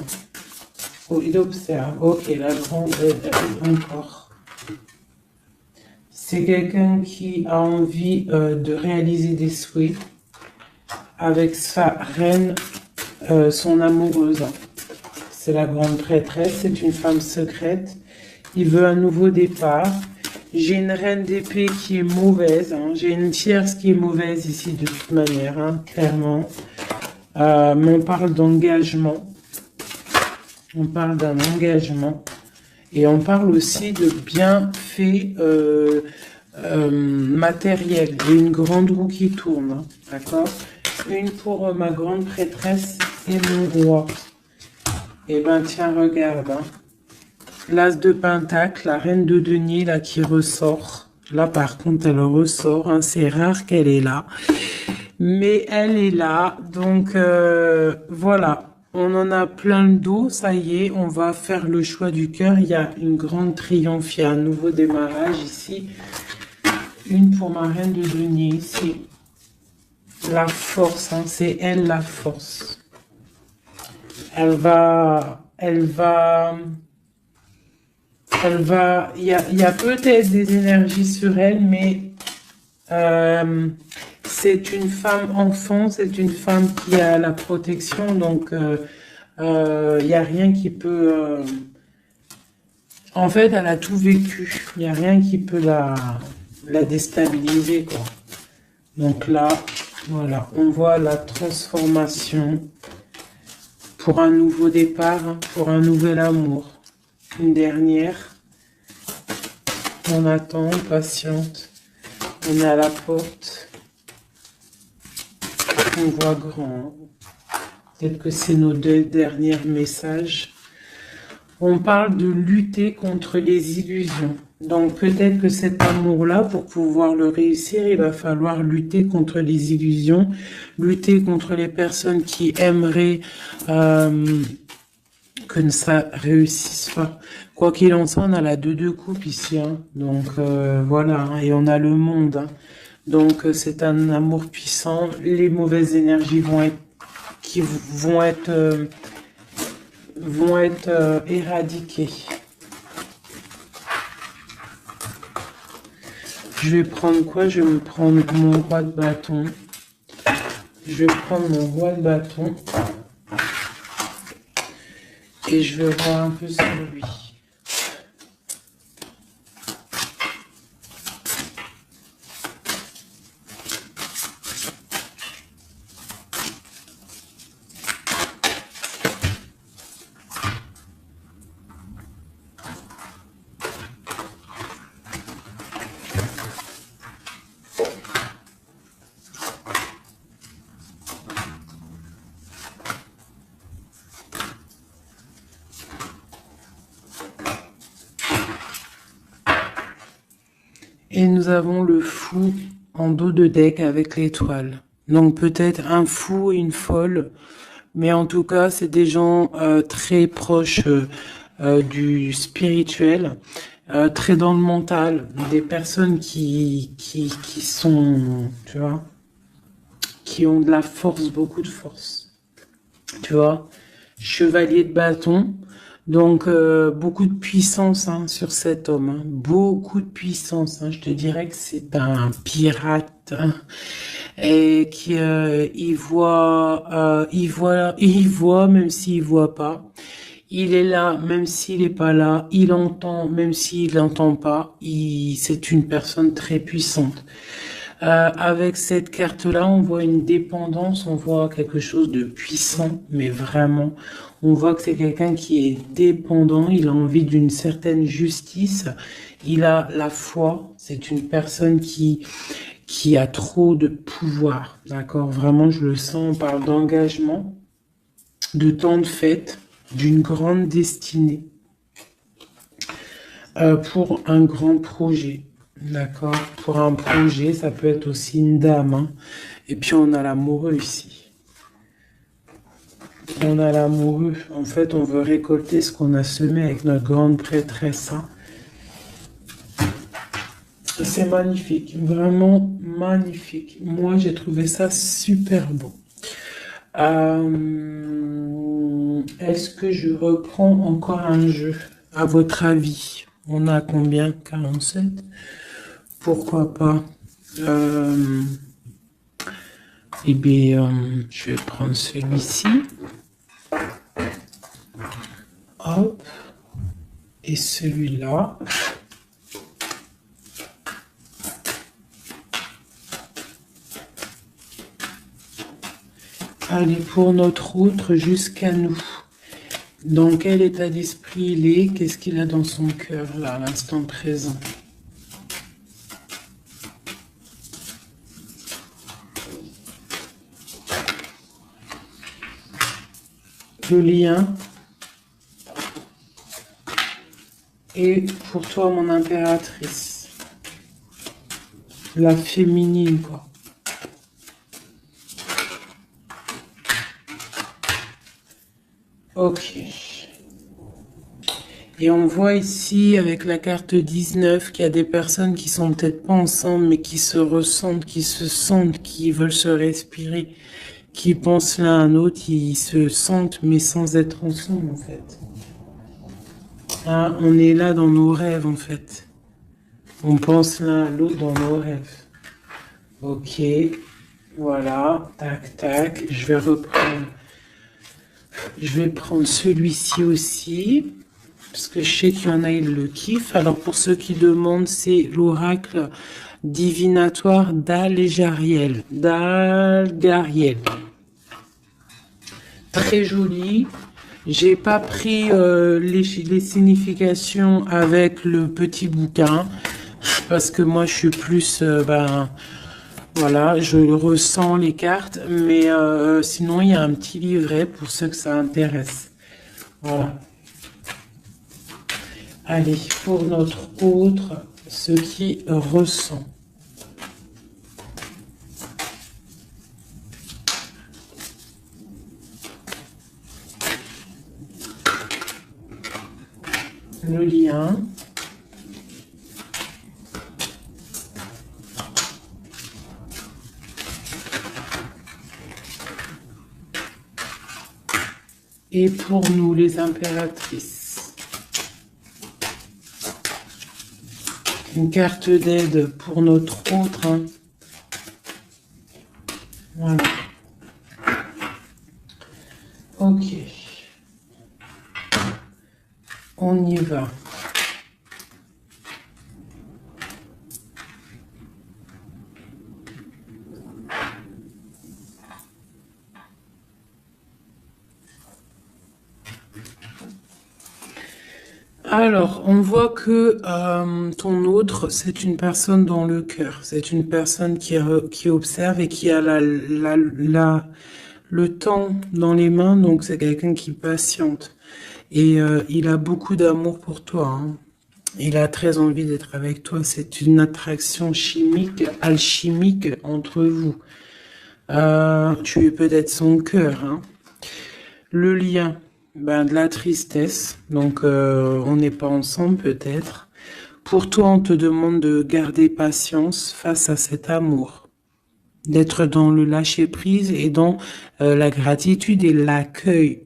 Oh, il observe. Ok, la grande encore. C'est quelqu'un qui a envie de réaliser des souhaits avec sa reine, son amoureuse. C'est la grande prêtresse, c'est une femme secrète. Il veut un nouveau départ. J'ai une reine d'épée qui est mauvaise, hein. J'ai une tierce qui est mauvaise ici de toute manière, hein, clairement. Mais on parle d'engagement. On parle d'un engagement. Et on parle aussi de bienfaits matériels. Il y a une grande roue qui tourne, hein, d'accord? Une pour ma grande prêtresse et mon roi. Eh ben tiens, regarde, hein. L'as de Pentacle, la reine de denier, là, qui ressort. Là, par contre, elle ressort, hein. C'est rare qu'elle est là. Mais elle est là. Donc, voilà. On en a plein le dos. Ça y est, on va faire le choix du cœur. Il y a une grande triomphe. Il y a un nouveau démarrage ici. Une pour ma reine de denier ici. La force, hein. C'est elle, la force. Elle va, il y a peut-être des énergies sur elle, mais c'est une femme enfant, c'est une femme qui a la protection, donc il n'y a rien qui peut... en fait, elle a tout vécu, il n'y a rien qui peut la déstabiliser, quoi. Donc là, voilà, on voit la transformation pour un nouveau départ, hein, pour un nouvel amour. Une dernière. On attend, on patiente. On est à la porte. On voit grand. Peut-être que c'est nos deux derniers messages. On parle de lutter contre les illusions. Donc peut-être que cet amour-là, pour pouvoir le réussir, il va falloir lutter contre les illusions, lutter contre les personnes qui aimeraient que ça réussisse pas. Quoi qu'il en soit, on a la 2 de coupe ici, hein. Donc voilà, hein, et on a le monde, hein. Donc c'est un amour puissant. Les mauvaises énergies vont être éradiquées. Je vais prendre quoi? Je vais me prendre mon roi de bâton. Je vais prendre mon roi de bâton. Et je vais voir un peu sur lui. Et nous avons le fou en dos de deck avec l'étoile. Donc peut-être un fou et une folle, mais en tout cas c'est des gens très proches du spirituel, très dans le mental, des personnes qui sont, tu vois, qui ont de la force, beaucoup de force, tu vois, chevalier de bâton. Donc, beaucoup de puissance, hein, sur cet homme, hein. Beaucoup de puissance, hein. Je te dirais que c'est un pirate, hein, et qui il voit même s'il voit pas. Il est là même s'il est pas là. Il entend même s'il n'entend pas. C'est une personne très puissante. Avec cette carte-là, on voit une dépendance, on voit quelque chose de puissant, mais vraiment. On voit que c'est quelqu'un qui est dépendant, il a envie d'une certaine justice, il a la foi, c'est une personne qui a trop de pouvoir, d'accord? Vraiment, je le sens, on parle d'engagement, de temps de fête, d'une grande destinée pour un grand projet, d'accord? Pour un projet, ça peut être aussi une dame, hein. Et puis on a l'amoureux ici. On a l'amoureux. En fait, on veut récolter ce qu'on a semé avec notre grande prêtresse, hein. C'est magnifique, vraiment magnifique. Moi, j'ai trouvé ça super beau. Est-ce que je reprends encore un jeu? À votre avis, on a combien? 47? Pourquoi pas? Eh bien, je vais prendre celui-ci. Hop. Et celui-là. Allez, pour notre autre, jusqu'à nous. Dans quel état d'esprit il est? Qu'est-ce qu'il a dans son cœur, là, à l'instant présent? Le lien. Et pour toi, mon impératrice. La féminine, quoi. Ok. Et on voit ici, avec la carte 19, qu'il y a des personnes qui sont peut-être pas ensemble, mais qui se ressentent, qui se sentent, qui veulent se respirer, qui pensent l'un à l'autre, ils se sentent, mais sans être ensemble, en fait. Ah, on est là dans nos rêves, en fait. On pense l'un à l'autre dans nos rêves. Ok. Voilà. Tac, tac. Je vais reprendre. Je vais prendre celui-ci aussi. Parce que je sais qu'il y en a, ils le kiffent. Alors, pour ceux qui demandent, c'est l'oracle divinatoire d'Al-Gariel. D'Al-Gariel. Très joli. J'ai pas pris les significations avec le petit bouquin. Parce que moi, je suis plus... voilà, je ressens les cartes. Mais sinon, il y a un petit livret pour ceux que ça intéresse. Voilà. Allez, pour notre autre, ce qui ressent. Le lien. Et pour nous, les impératrices. Une carte d'aide pour notre autre. Hein. Voilà. Ok. On y va. Alors, on voit que ton autre, c'est une personne dans le cœur. C'est une personne qui observe et qui a le temps dans les mains. Donc, c'est quelqu'un qui patiente. Et il a beaucoup d'amour pour toi. Hein. Il a très envie d'être avec toi. C'est une attraction chimique, alchimique entre vous. Tu es peut-être son cœur. Hein. Le lien. De la tristesse, donc on n'est pas ensemble peut-être. Pour toi, on te demande de garder patience face à cet amour, d'être dans le lâcher-prise et dans la gratitude et l'accueil,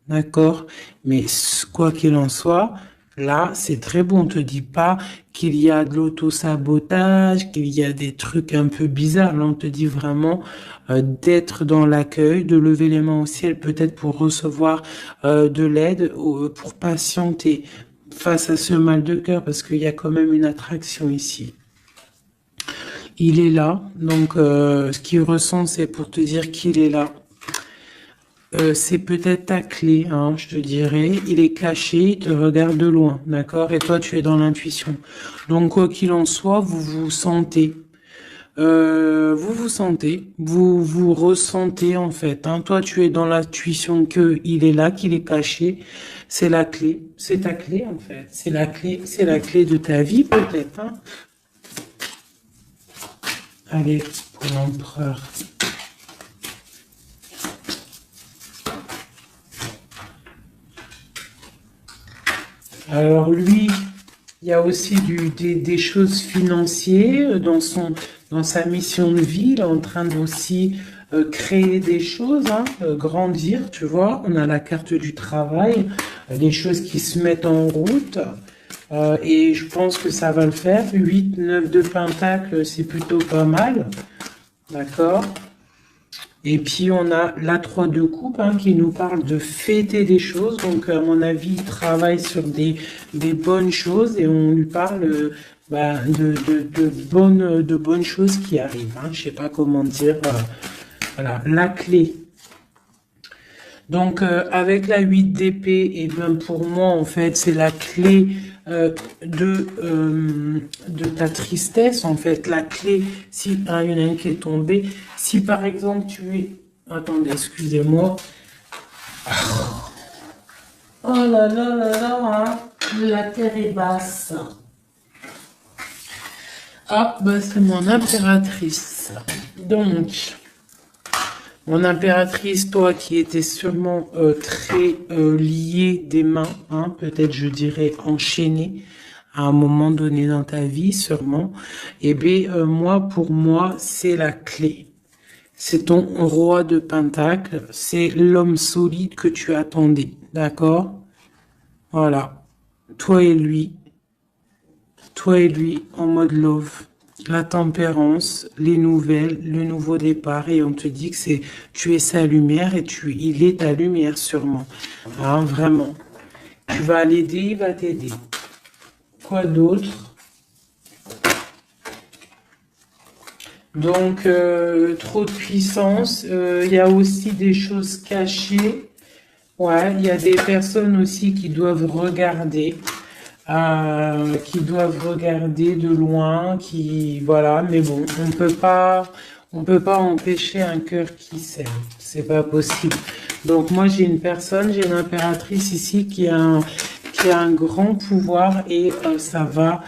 d'accord? Mais quoi qu'il en soit, là, c'est très bon. On te dit pas qu'il y a de l'auto-sabotage, qu'il y a des trucs un peu bizarres. Là, on te dit vraiment d'être dans l'accueil, de lever les mains au ciel, peut-être pour recevoir de l'aide, pour patienter face à ce mal de cœur, parce qu'il y a quand même une attraction ici. Il est là, donc ce qu'il ressent, c'est pour te dire qu'il est là. c'est peut-être ta clé, hein, je te dirais. Il est caché, il te regarde de loin, d'accord? Et toi, tu es dans l'intuition. Donc, quoi qu'il en soit, vous vous sentez. Vous vous sentez, vous ressentez en fait. Hein. Toi, tu es dans l'intuition que il est là, qu'il est caché. C'est la clé, c'est ta clé en fait. C'est la clé de ta vie peut-être. Hein. Allez, pour l'empereur. Alors lui, il y a aussi des choses financières dans sa mission de vie. Il est en train d'aussi créer des choses, hein, grandir, tu vois. On a la carte du travail, des choses qui se mettent en route. Et je pense que ça va le faire. 8, 9 de Pentacle, c'est plutôt pas mal. D'accord? Et puis on a la 3 de coupe hein, qui nous parle de fêter des choses. Donc à mon avis, il travaille sur des bonnes choses et on lui parle de bonnes choses qui arrivent. Hein. Je sais pas comment dire. Voilà, la clé. Donc avec la 8 d'épée, et bien pour moi en fait c'est la clé de ta tristesse en fait. La clé, si ah, il y en a une qui est tombée, si par exemple tu es, attendez, excusez-moi. Oh là là là là, hein. La terre est basse. Ah bah c'est mon impératrice. Donc mon impératrice, toi qui étais sûrement très liée des mains, hein, peut-être je dirais enchaînée à un moment donné dans ta vie, sûrement. Eh bien, moi, pour moi, c'est la clé. C'est ton roi de Pentacle, c'est l'homme solide que tu attendais, d'accord? Voilà, toi et lui en mode love. La tempérance, les nouvelles, le nouveau départ, et on te dit que tu es sa lumière et il est ta lumière sûrement. Hein, vraiment. Tu vas l'aider, il va t'aider. Quoi d'autre? Donc, trop de puissance. Il y a aussi des choses cachées. Ouais, il y a des personnes aussi qui doivent regarder. Qui doivent regarder de loin, voilà, mais bon, on peut pas empêcher un cœur qui s'aime, c'est pas possible. Donc moi j'ai une impératrice ici qui a un grand pouvoir et ça va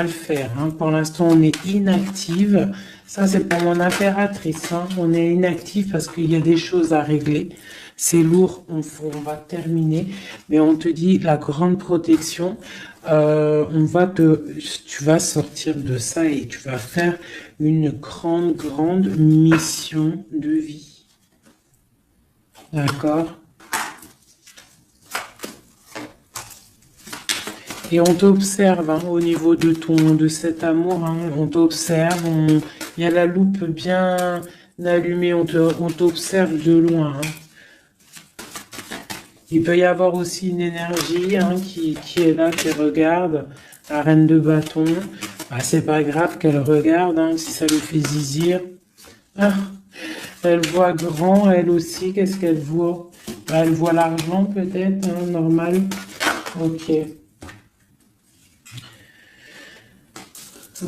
le faire. Hein. Pour l'instant on est inactive. Ça c'est pour mon impératrice. Hein. On est inactive parce qu'il y a des choses à régler. C'est lourd, on va terminer, mais on te dit la grande protection, tu vas sortir de ça et tu vas faire une grande mission de vie. D'accord? Et on t'observe hein, au niveau de cet amour, hein, on t'observe, il y a la loupe bien allumée, on t'observe de loin. Hein. Il peut y avoir aussi une énergie hein, qui est là, qui regarde. La reine de bâton. Bah, c'est pas grave qu'elle regarde, hein, si ça lui fait zizir. Ah, elle voit grand, elle aussi. Qu'est-ce qu'elle voit? Bah, elle voit l'argent peut-être, hein, normal. Ok.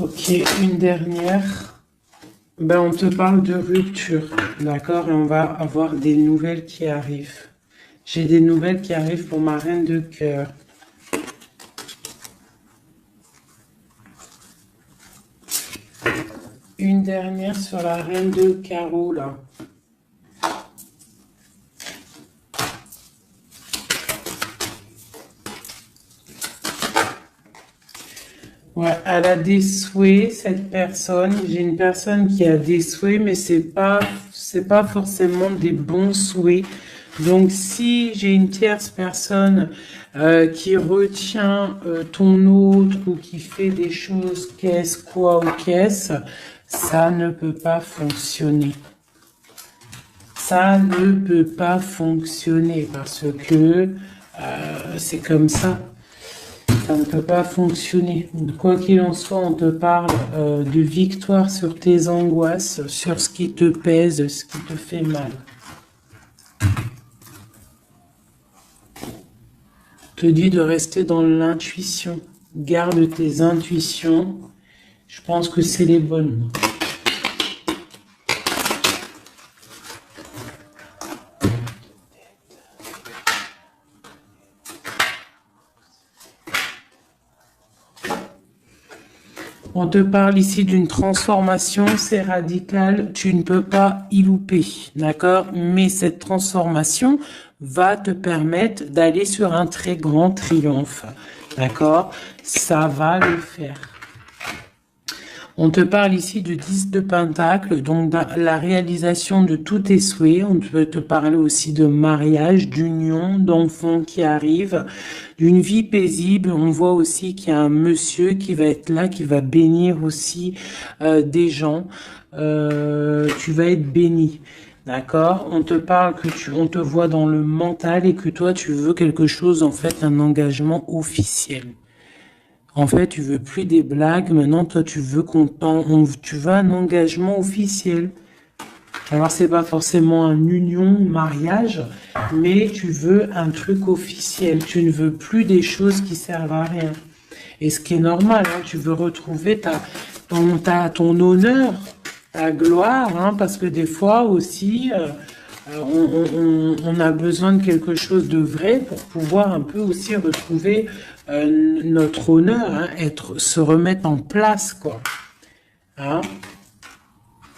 Ok, une dernière. Ben, on te parle de rupture, d'accord? Et on va avoir des nouvelles qui arrivent. J'ai des nouvelles qui arrivent pour ma reine de cœur. Une dernière sur la reine de carreau, là. Ouais, elle a des souhaits, cette personne. J'ai une personne qui a des souhaits, mais c'est pas forcément des bons souhaits. Donc, si j'ai une tierce personne qui retient ton autre ou qui fait des choses qu'est-ce, quoi ou qu'est-ce, ça ne peut pas fonctionner. Ça ne peut pas fonctionner parce que c'est comme ça. Ça ne peut pas fonctionner. Quoi qu'il en soit, on te parle de victoire sur tes angoisses, sur ce qui te pèse, ce qui te fait mal. te dit de rester dans l'intuition. Garde tes intuitions. Je pense que c'est les bonnes. On te parle ici d'une transformation, c'est radical, tu ne peux pas y louper, d'accord? Mais cette transformation va te permettre d'aller sur un très grand triomphe, d'accord? Ça va le faire. On te parle ici de 10 de Pentacle, donc la réalisation de tous tes souhaits. On peut te parler aussi de mariage, d'union, d'enfants qui arrivent, d'une vie paisible. On voit aussi qu'il y a un monsieur qui va être là, qui va bénir aussi des gens. Tu vas être béni. D'accord? On te parle on te voit dans le mental et que toi, tu veux quelque chose, en fait, un engagement officiel. En fait, tu veux plus des blagues. Maintenant, toi, tu veux tu veux un engagement officiel. Alors, c'est pas forcément une union, un mariage, mais tu veux un truc officiel. Tu ne veux plus des choses qui servent à rien. Et ce qui est normal, hein, tu veux retrouver ton honneur, ta gloire, hein, parce que des fois aussi, on a besoin de quelque chose de vrai pour pouvoir un peu aussi retrouver notre honneur, hein, se remettre en place, quoi. Hein?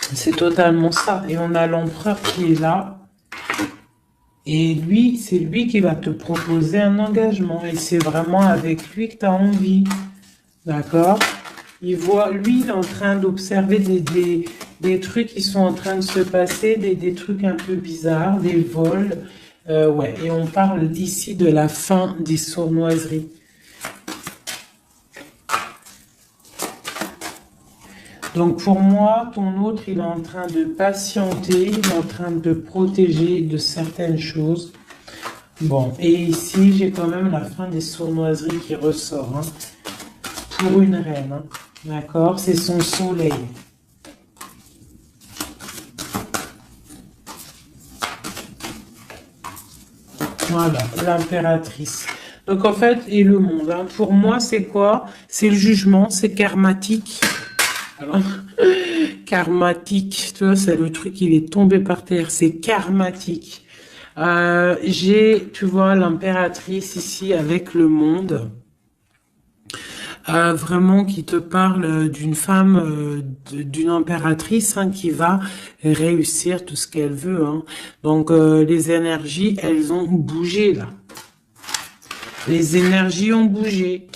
C'est totalement ça. Et on a l'empereur qui est là. Et lui, c'est lui qui va te proposer un engagement. Et c'est vraiment avec lui que tu as envie. D'accord? Lui, il est en train d'observer des trucs qui sont en train de se passer, des trucs un peu bizarres, des vols. Ouais. Et on parle ici de la fin des sournoiseries. Donc pour moi, ton autre, il est en train de patienter, il est en train de protéger de certaines choses. Bon, et ici, j'ai quand même la fin des sournoiseries qui ressort, hein, pour une reine, hein, d'accord? C'est son soleil. Voilà, l'impératrice. Donc en fait, et le monde, hein, pour moi, c'est quoi? C'est le jugement, c'est karmatique. Alors, karmatique, tu vois, c'est le truc, il est tombé par terre, c'est karmatique. Tu vois, l'impératrice ici avec le monde, vraiment qui te parle d'une femme, d'une impératrice, hein, qui va réussir tout ce qu'elle veut, hein. Donc, les énergies, elles ont bougé, là. Les énergies ont bougé.